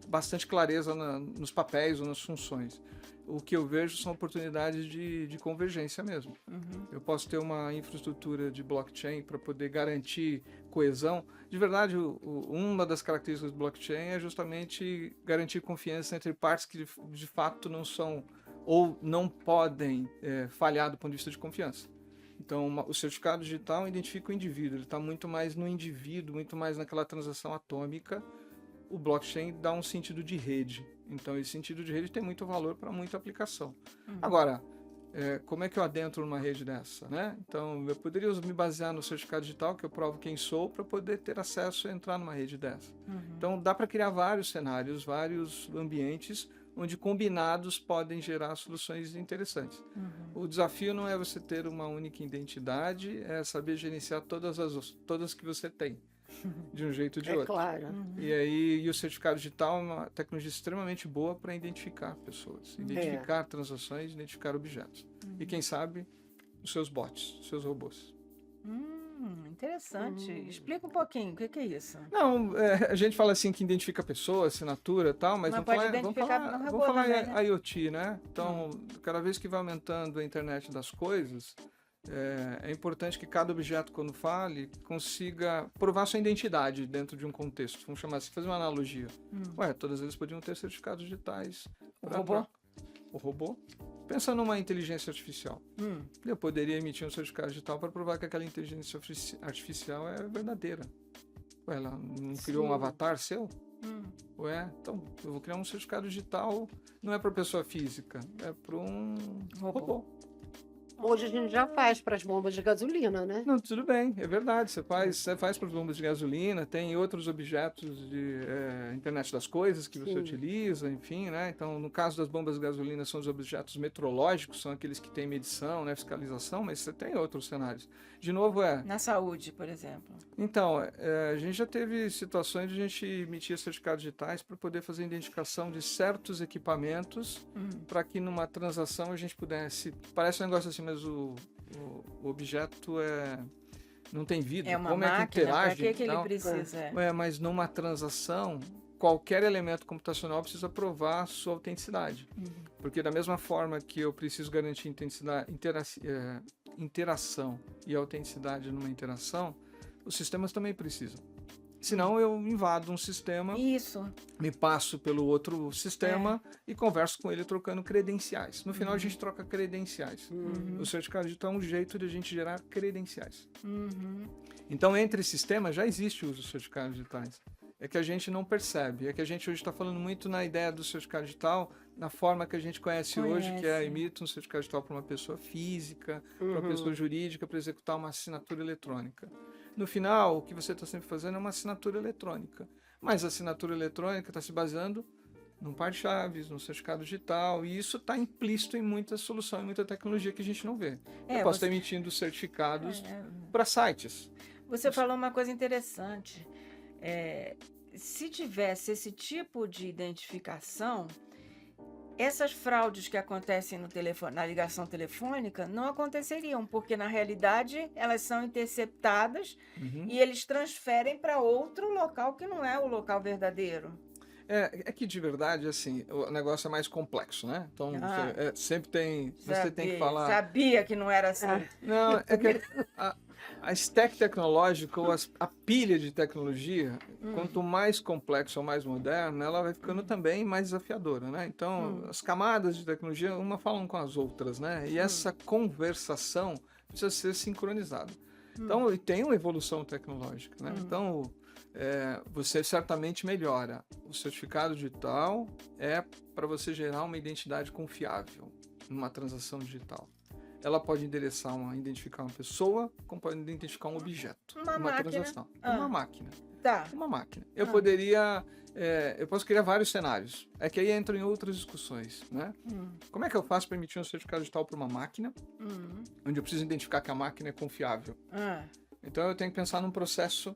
bastante clareza nos papéis ou nas funções. O que eu vejo são oportunidades de convergência mesmo. Eu posso ter uma infraestrutura de blockchain para poder garantir coesão. De verdade, uma das características do blockchain é justamente garantir confiança entre partes que de fato não são ou não podem falhar do ponto de vista de confiança. Então, o certificado digital identifica o indivíduo, ele está muito mais no indivíduo, muito mais naquela transação atômica. O blockchain dá um sentido de rede. Então, esse sentido de rede tem muito valor para muita aplicação. Agora, como é que eu adentro numa rede dessa? Né? Então, eu poderia me basear no certificado digital, que eu provo quem sou, para poder ter acesso a entrar numa rede dessa. Então, dá para criar vários cenários, vários ambientes, onde combinados podem gerar soluções interessantes. O desafio não é você ter uma única identidade, é saber gerenciar todas que você tem, de um jeito ou de outro. Claro. E o certificado digital é uma tecnologia extremamente boa para identificar pessoas, identificar transações, identificar objetos. E quem sabe, os seus bots, os seus robôs. Interessante. Explica um pouquinho, o que é isso? Não, a gente fala assim que identifica pessoa, assinatura e tal, mas vamos falar também, né? IoT, né? Então, cada vez que vai aumentando a internet das coisas, é importante que cada objeto, quando fale, consiga provar sua identidade dentro de um contexto. Vamos chamar assim, fazer uma analogia. Todas eles podiam ter certificados digitais. O robô? Pensa numa inteligência artificial. Eu poderia emitir um certificado digital para provar que aquela inteligência artificial é verdadeira. Ela não criou um avatar seu? Então eu vou criar um certificado digital, não é para pessoa física, é para um robô. Hoje a gente já faz para as bombas de gasolina, né? Não, tudo bem, é verdade. Você faz para as bombas de gasolina, tem outros objetos de internet das coisas que você utiliza, enfim, né? Então, no caso das bombas de gasolina, são os objetos metrológicos, são aqueles que têm medição, né, fiscalização, mas você tem outros cenários. De novo, Na saúde, por exemplo. Então, a gente já teve situações de a gente emitir certificados digitais para poder fazer identificação de certos equipamentos para que numa transação a gente pudesse... Parece um negócio assim, mas o objeto não tem vida. É uma como máquina, é que interage? para que ele precisa? Mas numa transação, qualquer elemento computacional precisa provar sua autenticidade. Porque da mesma forma que eu preciso garantir interação e autenticidade numa interação, os sistemas também precisam. Senão eu invado um sistema, me passo pelo outro sistema e converso com ele trocando credenciais. No final a gente troca credenciais. O certificado digital é um jeito de a gente gerar credenciais. Então entre sistemas já existe o uso dos certificados digitais. É que a gente não percebe. É que a gente hoje está falando muito na ideia do certificado digital, na forma que a gente conhece hoje, que é emitir um certificado digital para uma pessoa física, para uma pessoa jurídica, para executar uma assinatura eletrônica. No final, o que você está sempre fazendo é uma assinatura eletrônica. Mas a assinatura eletrônica está se baseando num par de chaves, num certificado digital, e isso está implícito em muita solução, em muita tecnologia que a gente não vê. Eu posso estar emitindo certificados para sites. Você falou uma coisa interessante. Se tivesse esse tipo de identificação, essas fraudes que acontecem no telefone, na ligação telefônica não aconteceriam, porque na realidade elas são interceptadas e eles transferem para outro local que não é o local verdadeiro. É que de verdade, assim, o negócio é mais complexo, né? Então, sempre tem... Você tem que falar... Sabia que não era assim. Não, é que a stack tecnológica ou a pilha de tecnologia, quanto mais complexa ou mais moderna, ela vai ficando também mais desafiadora, né? Então, as camadas de tecnologia, uma falam com as outras, né? E essa conversação precisa ser sincronizada. Então, e tem uma evolução tecnológica, né? Então, você certamente melhora. O certificado digital é para você gerar uma identidade confiável numa transação digital. Ela pode identificar uma pessoa, como pode identificar um objeto, uma transação. Uma máquina. Uma máquina. Eu posso criar vários cenários. É que aí entram em outras discussões, né? Como é que eu faço para emitir um certificado digital para uma máquina, onde eu preciso identificar que a máquina é confiável? Então eu tenho que pensar num processo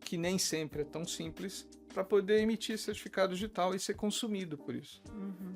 que nem sempre é tão simples para poder emitir certificado digital e ser consumido por isso.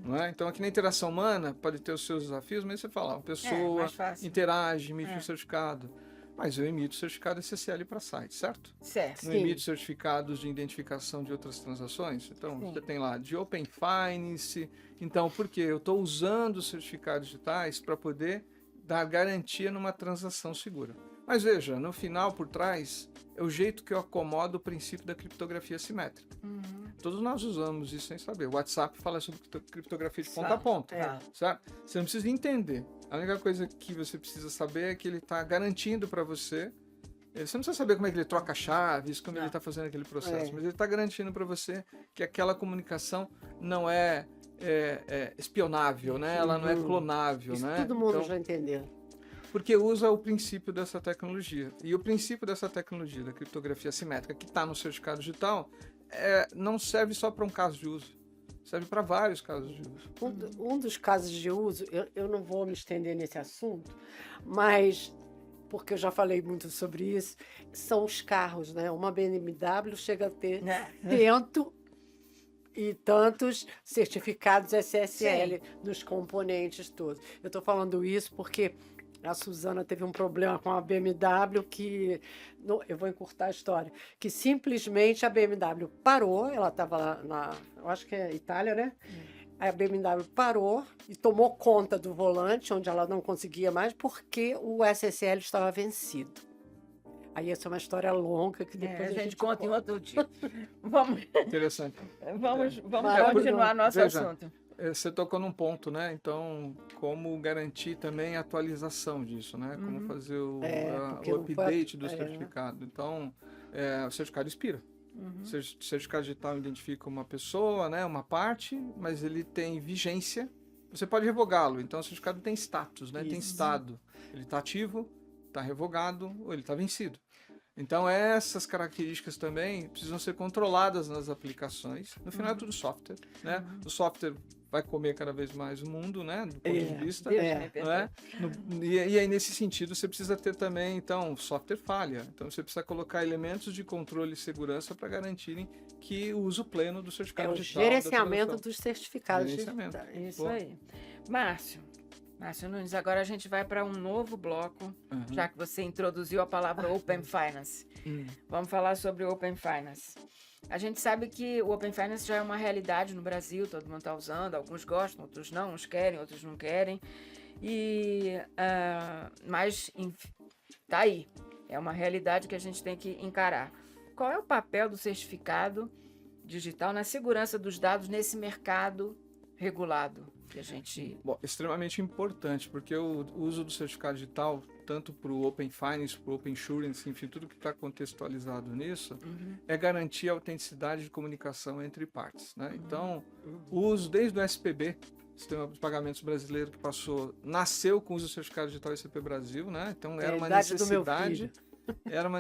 Não é? Então, aqui na interação humana, pode ter os seus desafios, mas você fala, uma pessoa interage, emite um certificado. Mas eu emito certificado SSL para site, certo? Não emito certificados de identificação de outras transações? Então, você tem lá de Open Finance. Então, por quê? Eu estou usando certificados digitais para poder dar garantia numa transação segura. Mas veja, no final, por trás, é o jeito que eu acomodo o princípio da criptografia simétrica. Todos nós usamos isso sem saber. O WhatsApp fala sobre criptografia de ponta a ponta. Certo? Você não precisa entender. A única coisa que você precisa saber é que ele está garantindo para você. Você não precisa saber como é que ele troca chaves, como ele está fazendo aquele processo, mas ele está garantindo para você que aquela comunicação não é espionável, né? Ela não é clonável. Isso né? todo mundo já entendeu. Porque usa o princípio dessa tecnologia. E o princípio dessa tecnologia, da criptografia simétrica, que está no certificado digital, não serve só para um caso de uso. Serve para vários casos de uso. Um dos casos de uso, eu não vou me estender nesse assunto, mas, porque eu já falei muito sobre isso, são os carros, né? Uma BMW chega a ter cento e tantos certificados SSL nos componentes todos. Eu estou falando isso porque a Suzana teve um problema com a BMW que, eu vou encurtar a história, que simplesmente a BMW parou, ela estava lá eu acho que é Itália, né? Aí a BMW parou e tomou conta do volante, onde ela não conseguia mais, porque o SSL estava vencido. Aí essa é uma história longa que depois A gente conta em outro dia. Vamos, Interessante. vamos Maravilhoso. continuar nosso Veja, assunto. Você tocou num ponto, né? Então, como garantir também a atualização disso, né? Como fazer porque o não foi update do certificado. Então, o certificado expira. O certificado digital identifica uma pessoa, né? Uma parte, mas ele tem vigência. Você pode revogá-lo. Então, o certificado tem status, né? Tem Isso. estado. Ele está ativo, está revogado ou ele está vencido. Então, essas características também precisam ser controladas nas aplicações. No final é tudo software, né? O software vai comer cada vez mais o mundo, né? Do ponto de vista. Deus É. me perdoe. Não é? E aí, nesse sentido, você precisa ter também, então, software falha. Então, você precisa colocar elementos de controle e segurança para garantirem que o uso pleno do É certificado o digital. gerenciamento dos certificados Gerenciamento. digitais. Isso Boa. aí. Márcio Nunes, agora a gente vai para um novo bloco, já que você introduziu a palavra Open Finance. Vamos falar sobre o Open Finance. A gente sabe que o Open Finance já é uma realidade no Brasil, todo mundo está usando, alguns gostam, outros não, uns querem, outros não querem. Mas tá aí, é uma realidade que a gente tem que encarar. Qual é o papel do certificado digital na segurança dos dados nesse mercado regulado que a gente... Bom, extremamente importante, porque o uso do certificado digital, tanto para o Open Finance, para o Open Insurance, enfim, tudo que está contextualizado nisso, é garantir a autenticidade de comunicação entre partes, né? Então, o uso desde o SPB, Sistema de Pagamentos Brasileiro, que nasceu com o uso do certificado digital SCP Brasil, né? Então, era uma idade do meu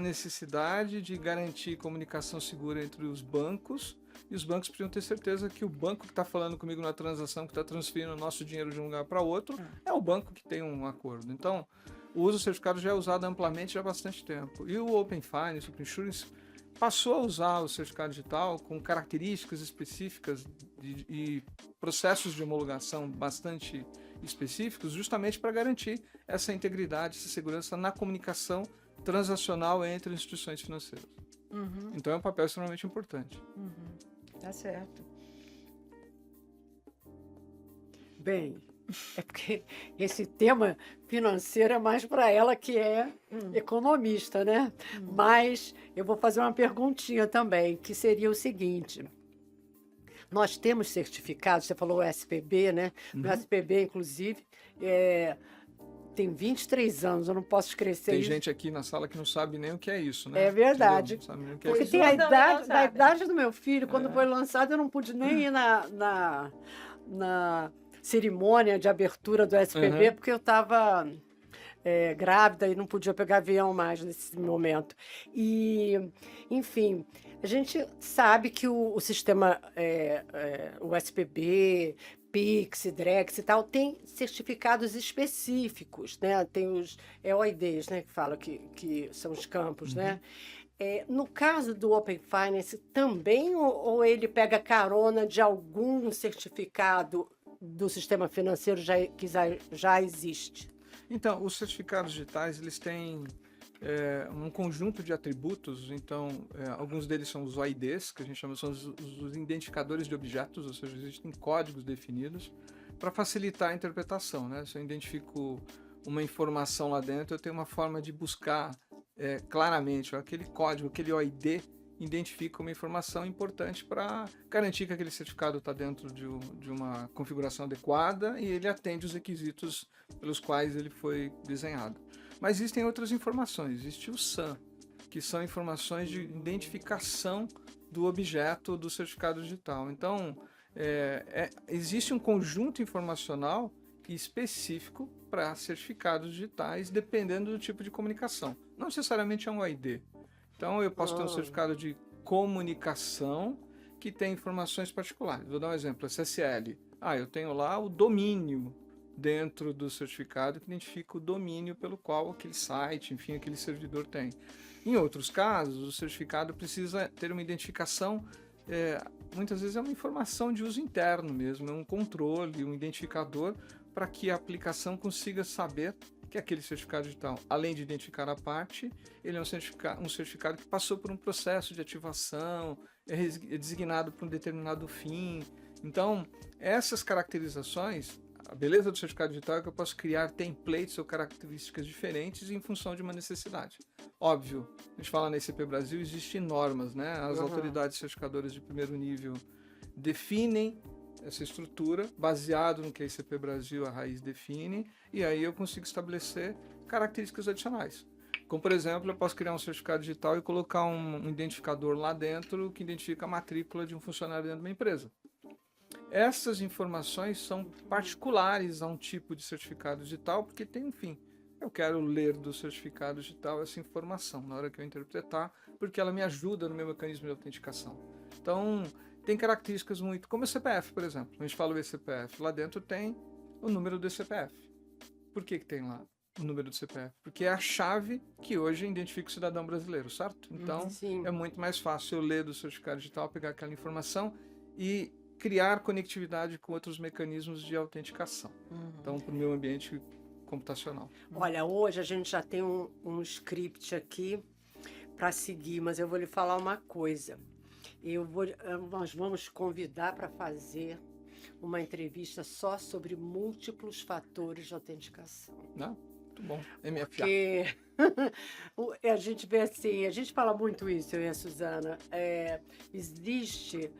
necessidade, de garantir comunicação segura entre os bancos. E os bancos precisam ter certeza que o banco que está falando comigo na transação, que está transferindo o nosso dinheiro de um lugar para outro, é o banco que tem um acordo. Então, o uso do certificado já é usado amplamente já há bastante tempo. E o Open Finance, o Open Insurance, passou a usar o certificado digital com características específicas e processos de homologação bastante específicos, justamente para garantir essa integridade, essa segurança na comunicação transacional entre instituições financeiras. Então, é um papel extremamente importante. Tá certo. Bem, é porque esse tema financeiro é mais para ela que é economista, né? Mas eu vou fazer uma perguntinha também, que seria o seguinte. Nós temos certificados, você falou o SPB, né? No SPB, inclusive, tem 23 anos, eu não posso esquecer Tem isso. gente aqui na sala que não sabe nem o que é isso, né? É verdade. Não sabe nem o que é Porque isso. tem a Não, idade, não da sabe. idade do meu filho, quando foi lançado, eu não pude nem ir na cerimônia de abertura do SPB, porque eu estava grávida e não podia pegar avião mais nesse momento. E, enfim, a gente sabe que o sistema, o SPB, Pix, Drex e tal, tem certificados específicos, né? Tem os EOIDs, né? Que falam que são os campos, né? No caso do Open Finance, também ou ele pega carona de algum certificado do sistema financeiro que já existe? Então, os certificados digitais, eles têm um conjunto de atributos. Então, alguns deles são os OIDs, que a gente chama, são os identificadores de objetos, ou seja, existem códigos definidos para facilitar a interpretação, né? Se eu identifico uma informação lá dentro, eu tenho uma forma de buscar claramente aquele código, aquele OID identifica uma informação importante para garantir que aquele certificado está dentro de uma configuração adequada e ele atende os requisitos pelos quais ele foi desenhado. Mas existem outras informações, existe o SAM, que são informações de identificação do objeto do certificado digital. Então, existe um conjunto informacional específico para certificados digitais, dependendo do tipo de comunicação. Não necessariamente é um OID. Então, eu posso ter um certificado de comunicação que tem informações particulares. Vou dar um exemplo, SSL. Eu tenho lá o domínio dentro do certificado que identifica o domínio pelo qual aquele site, enfim, aquele servidor tem. Em outros casos, o certificado precisa ter uma identificação, muitas vezes é uma informação de uso interno mesmo, é um controle, um identificador para que a aplicação consiga saber que aquele certificado digital, além de identificar a parte, ele é um certificado que passou por um processo de ativação, é designado para um determinado fim, Então, essas caracterizações, a beleza do certificado digital é que eu posso criar templates ou características diferentes em função de uma necessidade. Óbvio, a gente fala na ICP Brasil, existem normas, né? As autoridades certificadoras de primeiro nível definem essa estrutura baseado no que a ICP Brasil, a raiz, define, e aí eu consigo estabelecer características adicionais. Como, por exemplo, eu posso criar um certificado digital e colocar um identificador lá dentro que identifica a matrícula de um funcionário dentro de uma empresa. Essas informações são particulares a um tipo de certificado digital, porque tem um fim. Eu quero ler do certificado digital essa informação na hora que eu interpretar, porque ela me ajuda no meu mecanismo de autenticação. Então, tem características muito... Como o CPF, por exemplo. A gente fala o eCPF. Lá dentro tem o número do CPF. Por que tem lá o número do CPF? Porque é a chave que hoje identifica o cidadão brasileiro, certo? Então, é muito mais fácil eu ler do certificado digital, pegar aquela informação e criar conectividade com outros mecanismos de autenticação. Então, para o meu ambiente computacional. Olha, hoje a gente já tem um script aqui para seguir, mas eu vou lhe falar uma coisa. Nós vamos convidar para fazer uma entrevista só sobre múltiplos fatores de autenticação. Não? Muito bom. MFA. Porque a gente vê assim, a gente fala muito isso, eu e a Suzana, existe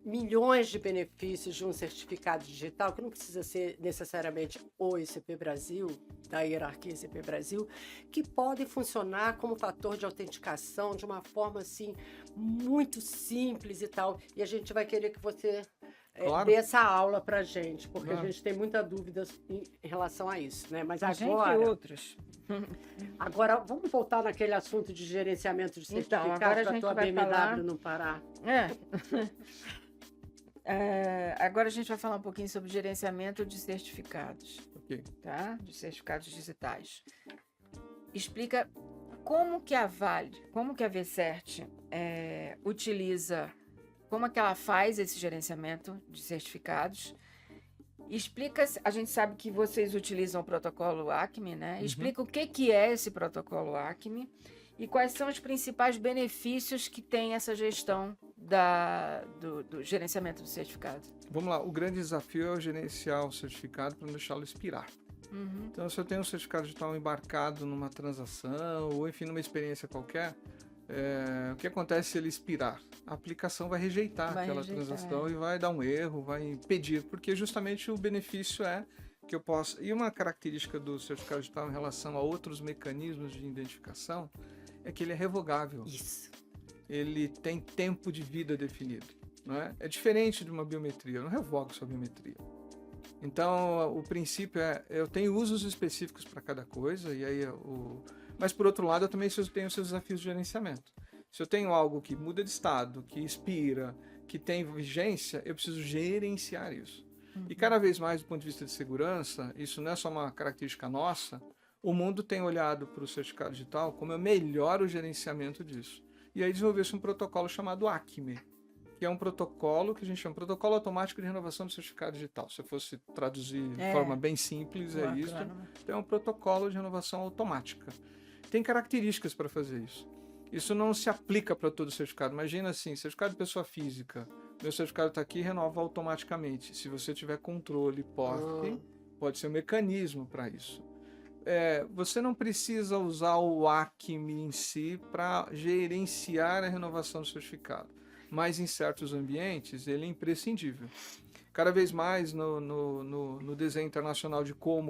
milhões de benefícios de um certificado digital, que não precisa ser necessariamente o ICP Brasil, da hierarquia ICP Brasil, que podem funcionar como fator de autenticação de uma forma assim muito simples e tal. E a gente vai querer que você Claro. dê essa aula para a gente, porque Claro. a gente tem muita dúvida em relação a isso, né? Mas A gente agora, e outros. agora vamos voltar naquele assunto de gerenciamento de Então, certificados agora a para a gente tua vai BMW falar- não parar. Agora a gente vai falar um pouquinho sobre gerenciamento de certificados, Ok. tá? De certificados digitais. Explica como que a VCERT utiliza, como é que ela faz esse gerenciamento de certificados. Explica, a gente sabe que vocês utilizam o protocolo ACME, né? Explica o que é esse protocolo ACME e quais são os principais benefícios que tem essa gestão do gerenciamento do certificado. Vamos lá. O grande desafio é eu gerenciar o certificado para não deixá-lo expirar. Então, se eu tenho um certificado digital embarcado numa transação ou, enfim, numa experiência qualquer, o que acontece se ele expirar? A aplicação vai rejeitar aquela transação e vai dar um erro, vai impedir, porque justamente o benefício é que eu possa... E uma característica do certificado digital em relação a outros mecanismos de identificação é que ele é revogável. Isso. Ele tem tempo de vida definido. Não é? É diferente de uma biometria, eu não revogo sua biometria. Então, o princípio eu tenho usos específicos para cada coisa, e aí mas por outro lado, eu também tenho seus desafios de gerenciamento. Se eu tenho algo que muda de estado, que expira, que tem vigência, eu preciso gerenciar isso. E cada vez mais, do ponto de vista de segurança, isso não é só uma característica nossa, o mundo tem olhado para o certificado digital como eu melhoro o gerenciamento disso. E aí desenvolveu-se um protocolo chamado ACME, que é um protocolo que a gente chama de Protocolo Automático de Renovação do Certificado Digital. Se eu fosse traduzir de forma bem simples, é isso. Então, é um protocolo de renovação automática. Tem características para fazer isso. Isso não se aplica para todo certificado. Imagina assim, certificado de pessoa física. Meu certificado está aqui e renova automaticamente. Se você tiver controle, pode ser um mecanismo para isso. Você não precisa usar o ACME em si para gerenciar a renovação do certificado. Mas em certos ambientes ele é imprescindível. Cada vez mais no desenho internacional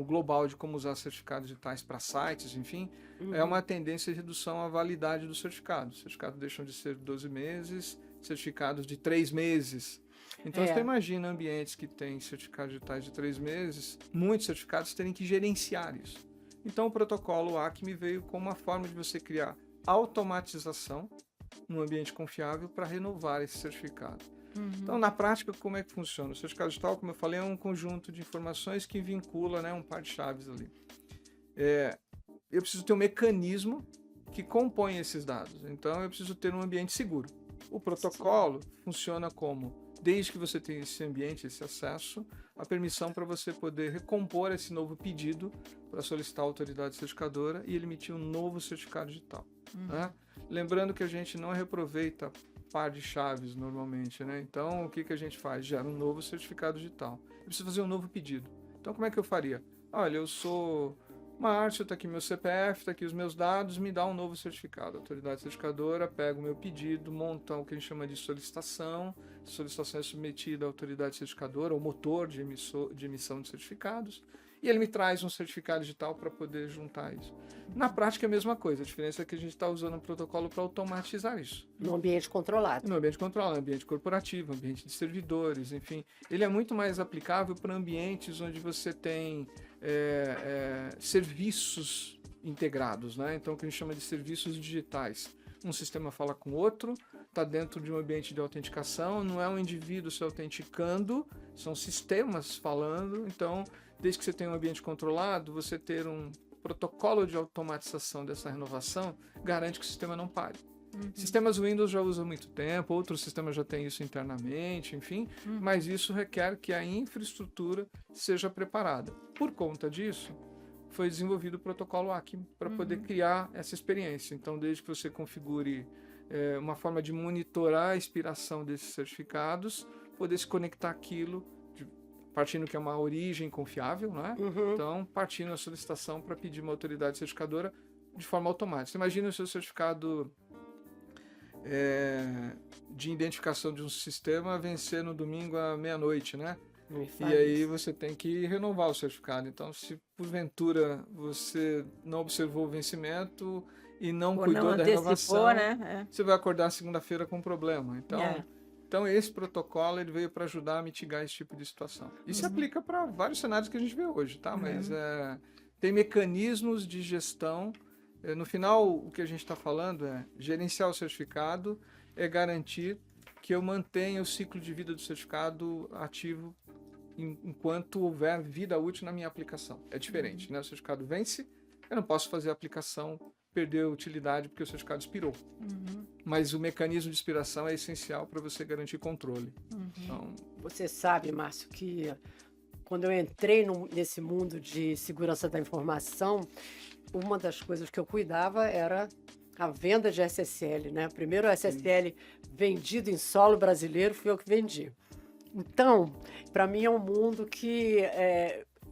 global de como usar certificados digitais para sites, enfim, é uma tendência de redução à validade do certificado. Os certificados deixam de ser 12 meses, certificados de 3 meses. Então, você imagina ambientes que têm certificados digitais de 3 meses, muitos certificados terem que gerenciar isso. Então, o protocolo ACME veio como uma forma de você criar automatização num ambiente confiável para renovar esse certificado. Então, na prática, como é que funciona? O certificado digital, como eu falei, é um conjunto de informações que vincula, né, um par de chaves ali. Eu preciso ter um mecanismo que compõe esses dados. Então, eu preciso ter um ambiente seguro. O protocolo funciona como, desde que você tenha esse ambiente, esse acesso, a permissão para você poder recompor esse novo pedido para solicitar a autoridade certificadora e ele emitir um novo certificado digital. Né? Lembrando que a gente não reaproveita par de chaves normalmente, né? Então, o que a gente faz? Gera um novo certificado digital. Eu preciso fazer um novo pedido. Então, como é que eu faria? Olha, eu sou Márcio, está aqui meu CPF, está aqui os meus dados, me dá um novo certificado. A autoridade certificadora pega o meu pedido, monta o que a gente chama de solicitação. A solicitação é submetida à autoridade certificadora, ao motor de emissão de certificados, e ele me traz um certificado digital para poder juntar isso. Na prática é a mesma coisa, a diferença é que a gente está usando um protocolo para automatizar isso. No ambiente controlado. No ambiente controlado, ambiente corporativo, ambiente de servidores, enfim. Ele é muito mais aplicável para ambientes onde você tem serviços integrados, né? Então, o que a gente chama de serviços digitais. Um sistema fala com o outro, está dentro de um ambiente de autenticação, não é um indivíduo se autenticando, são sistemas falando. Então, desde que você tenha um ambiente controlado, você ter um protocolo de automatização dessa renovação garante que o sistema não pare. Sistemas Windows já usam há muito tempo, outros sistemas já têm isso internamente, enfim, mas isso requer que a infraestrutura seja preparada. Por conta disso, foi desenvolvido o protocolo ACME para poder criar essa experiência. Então, desde que você configure uma forma de monitorar a expiração desses certificados, poder se conectar aquilo, partindo que é uma origem confiável, né? Então, partindo a solicitação para pedir uma autoridade certificadora de forma automática. Imagina o seu certificado de identificação de um sistema vencer no domingo à meia-noite, né? E aí você tem que renovar o certificado. Então, se porventura você não observou o vencimento e não cuidou da renovação, né? você vai acordar segunda-feira com um problema. Então esse protocolo ele veio para ajudar a mitigar esse tipo de situação. Isso se aplica para vários cenários que a gente vê hoje, tá? Mas tem mecanismos de gestão. No final, o que a gente está falando é gerenciar o certificado, é garantir que eu mantenha o ciclo de vida do certificado ativo enquanto houver vida útil na minha aplicação. É diferente, né? O certificado vence, eu não posso fazer a aplicação perder a utilidade porque o certificado expirou. Mas o mecanismo de expiração é essencial para você garantir controle. Então, você sabe, Márcio, que quando eu entrei nesse mundo de segurança da informação, uma das coisas que eu cuidava era a venda de SSL, né? Primeiro o SSL vendido em solo brasileiro fui eu que vendi. Então, para mim é um mundo que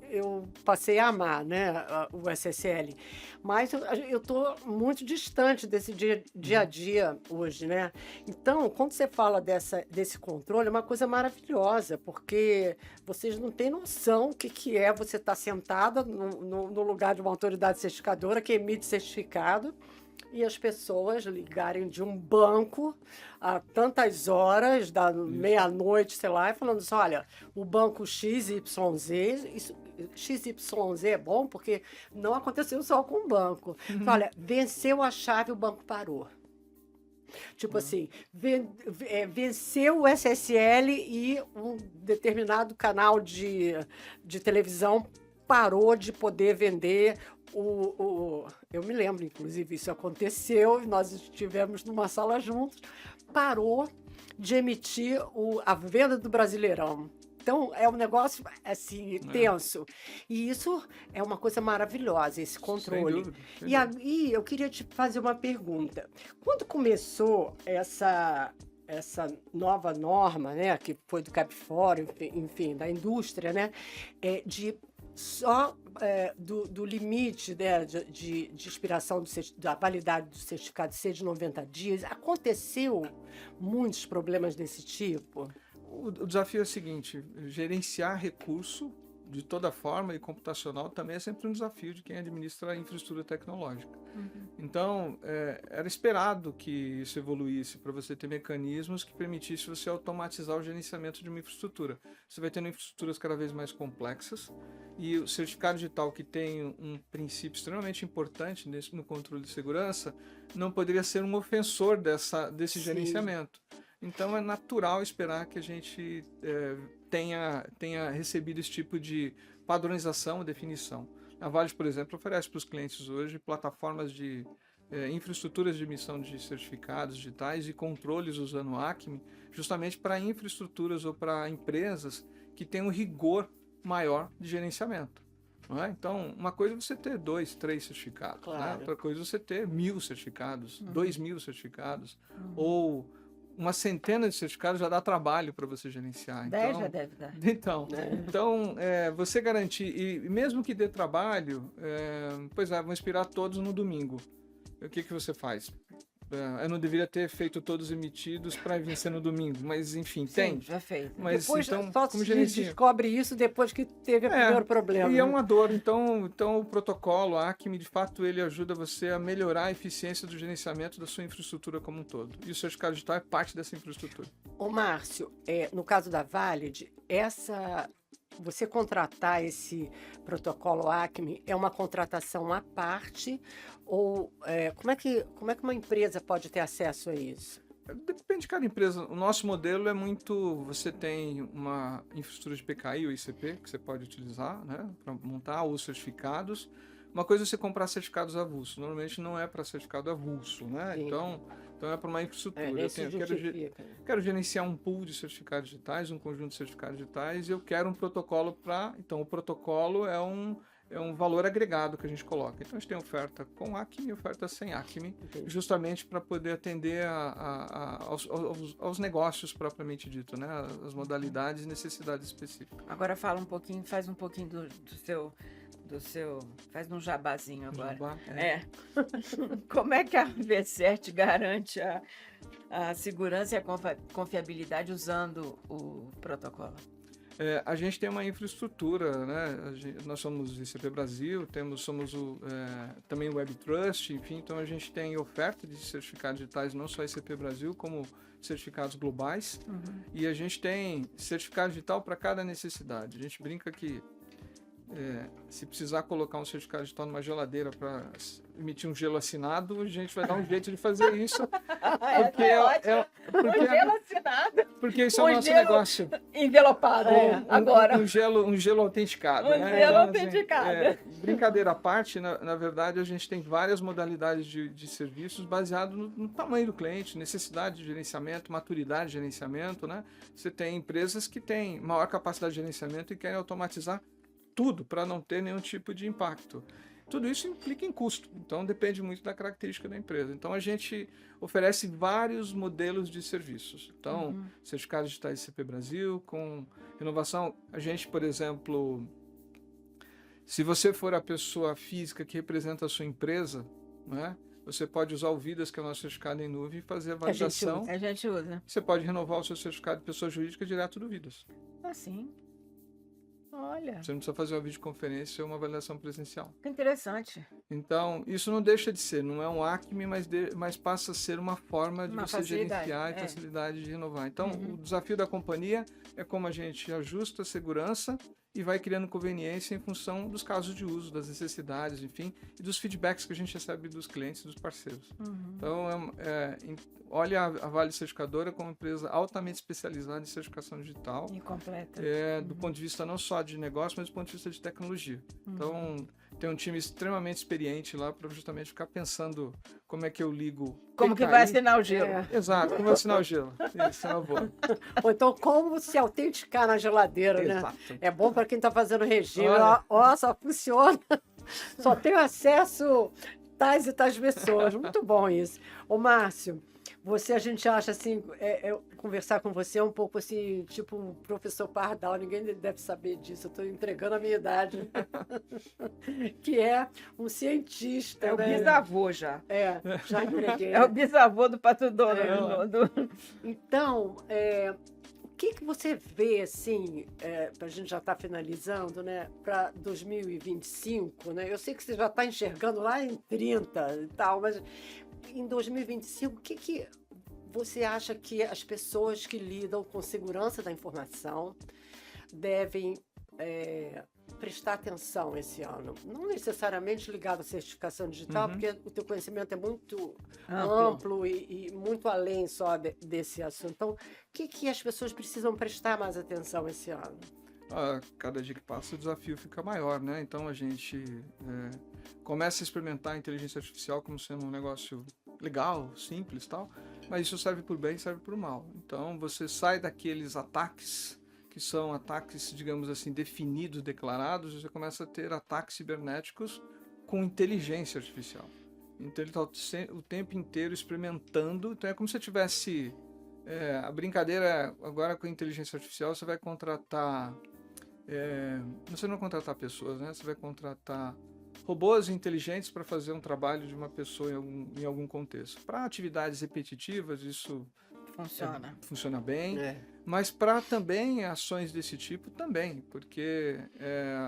eu passei a amar, né, o SSL. Mas eu estou muito distante desse dia a dia hoje, né? Então, quando você fala desse controle, é uma coisa maravilhosa, porque vocês não têm noção o que é você estar sentada no lugar de uma autoridade certificadora que emite certificado e as pessoas ligarem de um banco a tantas horas, da meia-noite, sei lá, e falando assim, olha, o banco XYZ, XYZ é bom porque não aconteceu só com o banco. Olha, venceu a chave, o banco parou. Tipo assim, venceu o SSL e um determinado canal de televisão parou de poder vender eu me lembro, inclusive, isso aconteceu, nós estivemos numa sala juntos, parou de emitir a venda do Brasileirão. Então, é um negócio, assim, tenso. E isso é uma coisa maravilhosa, esse controle. E aí, eu queria te fazer uma pergunta. Quando começou essa nova norma, né, que foi do CAP4, enfim, da indústria, né, de só do limite, né, de expiração da validade do certificado ser de 90 dias, aconteceu muitos problemas desse tipo? O desafio é o seguinte, gerenciar recurso de toda forma e computacional também é sempre um desafio de quem administra a infraestrutura tecnológica. Então, era esperado que isso evoluísse para você ter mecanismos que permitissem você automatizar o gerenciamento de uma infraestrutura. Você vai tendo infraestruturas cada vez mais complexas e o certificado digital, que tem um princípio extremamente importante no controle de segurança, não poderia ser um ofensor desse gerenciamento. Então, é natural esperar que a gente tenha recebido esse tipo de padronização e definição. A Vale, por exemplo, oferece para os clientes hoje plataformas de infraestruturas de emissão de certificados digitais e controles usando o ACME, justamente para infraestruturas ou para empresas que têm um rigor maior de gerenciamento. Não é? Então, uma coisa é você ter 2, 3 certificados, né? Outra coisa é você ter 1.000 certificados, 2.000 certificados, ou uma centena de certificados já dá trabalho para você gerenciar. 10 já deve dar. Então, você garantir, e mesmo que dê trabalho, vão expirar todos no domingo. O que você faz? Eu não deveria ter feito todos emitidos para vencer no domingo, mas enfim, Sim, tem. já fez. Mas Depois então, só como se gerencia? descobre isso depois que teve o primeiro problema. E é né? uma dor. Então o protocolo, a Acme, de fato, ele ajuda você a melhorar a eficiência do gerenciamento da sua infraestrutura como um todo. E o certificado digital é parte dessa infraestrutura. Ô, Márcio, no caso da Valid, você contratar esse protocolo Acme é uma contratação à parte ou como é que uma empresa pode ter acesso a isso? Depende de cada empresa. O nosso modelo é muito... Você tem uma infraestrutura de PKI ou ICP que você pode utilizar, né, para montar os certificados. Uma coisa é você comprar certificados avulsos. Normalmente não é para certificado avulso, né? Sim. Então é para uma infraestrutura. Eu Quero gerenciar um pool de certificados digitais, um conjunto de certificados digitais, e eu quero um protocolo para... Então, o protocolo é um valor agregado que a gente coloca. Então, a gente tem oferta com Acme e oferta sem Acme, justamente para poder atender aos negócios propriamente dito, né? As modalidades e necessidades específicas. Agora faz um pouquinho do seu... Faz um jabazinho agora. Jabá, Como é que a V7 garante a segurança e a confiabilidade usando o protocolo? A gente tem uma infraestrutura, né? Nós somos ICP Brasil, somos também o Web Trust, enfim, então a gente tem oferta de certificados digitais, não só ICP Brasil, como certificados globais, e a gente tem certificado digital para cada necessidade. A gente brinca que se precisar colocar um certificado digital numa geladeira para emitir um gelo assinado, a gente vai dar um jeito de fazer isso. Um gelo assinado. Porque isso é o nosso negócio. Envelopado. Agora. Um gelo autenticado. Um né? gelo Então, autenticado. Brincadeira à parte, na verdade, a gente tem várias modalidades de serviços baseado no tamanho do cliente, necessidade de gerenciamento, maturidade de gerenciamento. Né? Você tem empresas que têm maior capacidade de gerenciamento e querem automatizar tudo para não ter nenhum tipo de impacto. Tudo isso implica em custo, então depende muito da característica da empresa. Então a gente oferece vários modelos de serviços. Então, certificados digitais ICP Brasil, com renovação. A gente, por exemplo, se você for a pessoa física que representa a sua empresa, né, você pode usar o VIDAS, que é o nosso certificado em nuvem, e fazer a validação. A gente usa. Você pode renovar o seu certificado de pessoa jurídica direto do VIDAS. Assim. Olha. Você não precisa fazer uma videoconferência ou uma avaliação presencial. Que interessante. Então, isso não deixa de ser, não é um Acme, mas passa a ser uma forma de você gerenciar e facilidade de renovar. Então, o desafio da companhia é como a gente ajusta a segurança e vai criando conveniência em função dos casos de uso, das necessidades, enfim, e dos feedbacks que a gente recebe dos clientes e dos parceiros. Então, olha a Vale Certificadora como uma empresa altamente especializada em certificação digital. E completa. Do ponto de vista não só de negócio, mas do ponto de vista de tecnologia. Então, tem um time extremamente experiente lá para justamente ficar pensando como é que eu ligo... Como que vai assinar o gelo. Exato, como vai assinar o gelo. Isso é uma boa. Ou então, como se autenticar na geladeira, né? Exato. É bom para quem está fazendo regime. Olha. Ó, só funciona. Só tenho acesso tais e tais pessoas. Muito bom isso. Ô, Márcio, a gente acha assim, conversar com você é um pouco assim, tipo um professor Pardal, ninguém deve saber disso, eu estou entregando a minha idade, que é um cientista. É o né? bisavô já. Já entreguei. É o bisavô do Pato Donald. Então, o que você vê, assim, para a gente já estar finalizando, né, para 2025, né? Eu sei que você já está enxergando lá em 30 e tal, mas em 2025, o que você acha que as pessoas que lidam com segurança da informação devem prestar atenção esse ano? Não necessariamente ligado à certificação digital, porque o teu conhecimento é muito amplo e muito além só desse assunto. Então, o que as pessoas precisam prestar mais atenção esse ano? Cada dia que passa o desafio fica maior, né? Então a gente começa a experimentar a inteligência artificial como sendo um negócio legal, simples e tal, mas isso serve por bem e serve por mal. Então você sai daqueles ataques que são ataques, digamos assim, definidos, declarados, e você começa a ter ataques cibernéticos com inteligência artificial. Então ele está o tempo inteiro experimentando, então é como se você estivesse A brincadeira agora com a inteligência artificial, você vai contratar, você não vai contratar pessoas, né? Você vai contratar robôs inteligentes para fazer um trabalho de uma pessoa em algum contexto. Para atividades repetitivas, isso funciona bem, mas para também ações desse tipo também, porque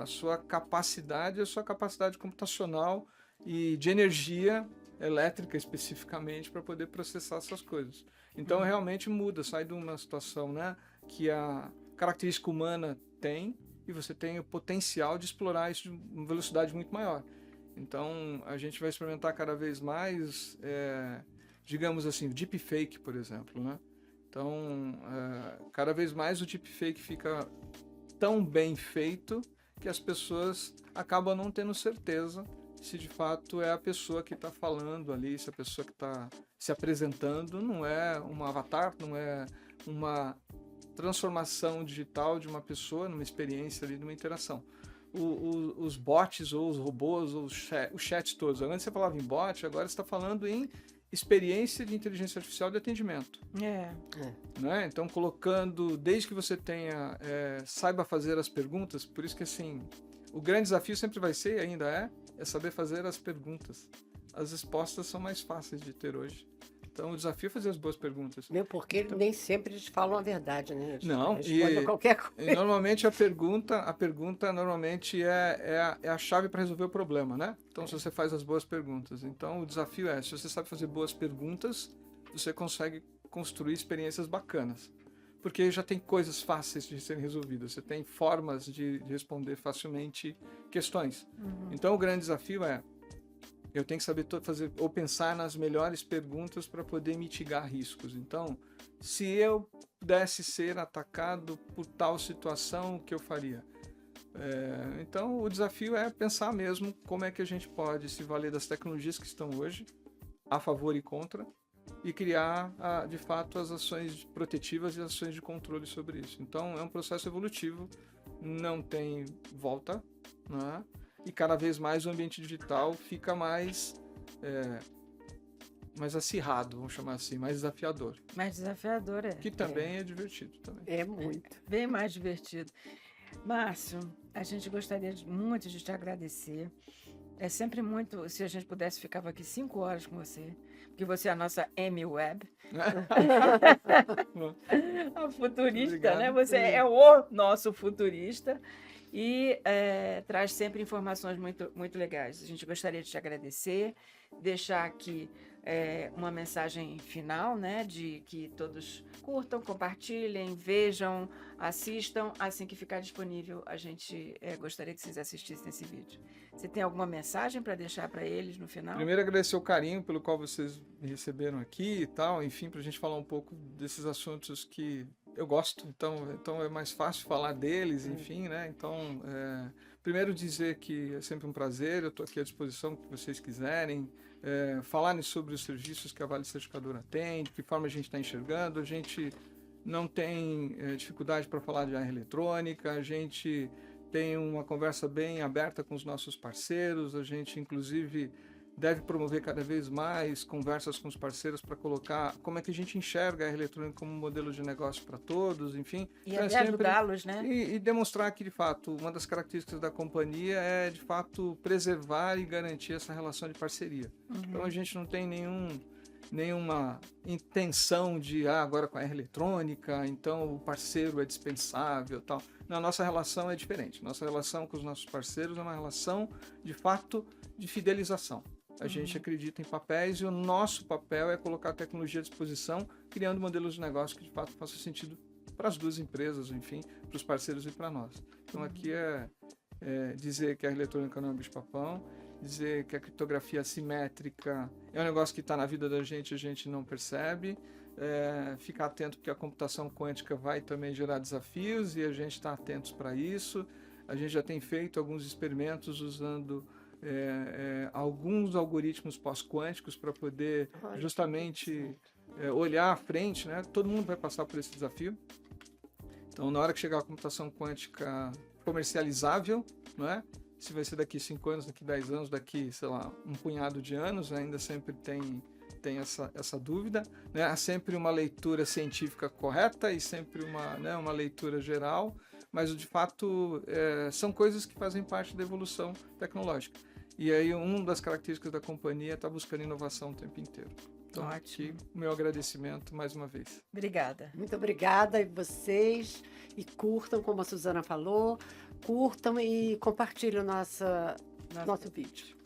a sua capacidade computacional e de energia elétrica especificamente para poder processar essas coisas. Então realmente muda, sai de uma situação, né, que a característica humana tem e você tem o potencial de explorar isso de uma velocidade muito maior. Então a gente vai experimentar cada vez mais, digamos assim, deepfake, por exemplo, né? Então cada vez mais o deepfake fica tão bem feito que as pessoas acabam não tendo certeza se de fato é a pessoa que está falando ali, se a pessoa que está se apresentando não é um avatar, não é uma transformação digital de uma pessoa numa experiência ali, numa interação. Os bots ou os robôs ou os chats todos, antes você falava em bot, agora você está falando em experiência de inteligência artificial de atendimento. Né? Então colocando, desde que você tenha, saiba fazer as perguntas, por isso que assim, o grande desafio sempre vai ser, ainda é saber fazer as perguntas. As respostas são mais fáceis de ter hoje. Então o desafio é fazer as boas perguntas. Mesmo porque nem sempre eles falam a verdade, né? Eles Não, respondem qualquer coisa. E normalmente a pergunta normalmente é a chave para resolver o problema, né? Então se você faz as boas perguntas. Então o desafio se você sabe fazer boas perguntas, você consegue construir experiências bacanas. Porque já tem coisas fáceis de serem resolvidas, você tem formas de responder facilmente questões. Então o grande desafio eu tenho que saber fazer ou pensar nas melhores perguntas para poder mitigar riscos. Então, se eu pudesse ser atacado por tal situação, o que eu faria? Então, o desafio é pensar mesmo como é que a gente pode se valer das tecnologias que estão hoje, a favor e contra, e criar, de fato, as ações protetivas e as ações de controle sobre isso. Então, é um processo evolutivo, não tem volta, né? E cada vez mais o ambiente digital fica mais acirrado, vamos chamar assim, mais desafiador. Mais desafiador, Que também é divertido. Também. É muito. Bem mais divertido. Márcio, a gente gostaria muito de te agradecer. É sempre muito, se a gente pudesse, ficava aqui 5 horas com você, porque você é a nossa Amy Webb. A futurista, obrigado, né? Você é o nosso futurista. E traz sempre informações muito, muito legais. A gente gostaria de te agradecer, deixar aqui uma mensagem final, né, de que todos curtam, compartilhem, vejam, assistam. Assim que ficar disponível, a gente gostaria que vocês assistissem esse vídeo. Você tem alguma mensagem para deixar para eles no final? Primeiro, agradecer o carinho pelo qual vocês me receberam aqui e tal, enfim, para a gente falar um pouco desses assuntos que eu gosto, então é mais fácil falar deles, enfim, né? Então, primeiro dizer que é sempre um prazer, eu estou aqui à disposição que vocês quiserem, falar sobre os serviços que a Vale Certificadora tem, de que forma a gente está enxergando, a gente não tem dificuldade para falar de área eletrônica, a gente tem uma conversa bem aberta com os nossos parceiros, a gente inclusive deve promover cada vez mais conversas com os parceiros para colocar como é que a gente enxerga a eletrônica como um modelo de negócio para todos, enfim. E até ajudá-los, né? E demonstrar que, de fato, uma das características da companhia é, de fato, preservar e garantir essa relação de parceria. Então, a gente não tem nenhuma intenção de, agora com a eletrônica, então o parceiro é dispensável, tal. Não, a nossa relação é diferente. Nossa relação com os nossos parceiros é uma relação, de fato, de fidelização. A gente acredita em papéis e o nosso papel é colocar a tecnologia à disposição, criando modelos de negócio que de fato façam sentido para as duas empresas, enfim, para os parceiros e para nós. Então aqui é dizer que a eletrônica não é um bicho-papão, dizer que a criptografia assimétrica é um negócio que está na vida da gente, a gente não percebe, ficar atento porque a computação quântica vai também gerar desafios e a gente está atentos para isso. A gente já tem feito alguns experimentos usando alguns algoritmos pós-quânticos para poder justamente olhar à frente, né? Todo mundo vai passar por esse desafio. Então, na hora que chegar a computação quântica comercializável, não é? Se vai ser daqui 5 anos, daqui 10 anos, daqui, sei lá, um punhado de anos, ainda sempre tem tem essa dúvida, né? Há sempre uma leitura científica correta e sempre uma leitura geral, mas de fato são coisas que fazem parte da evolução tecnológica. E aí uma das características da companhia é estar buscando inovação o tempo inteiro. Então, aqui, o meu agradecimento mais uma vez. Obrigada. Muito obrigada a vocês. E curtam, como a Suzana falou, curtam e compartilhem o nosso vídeo.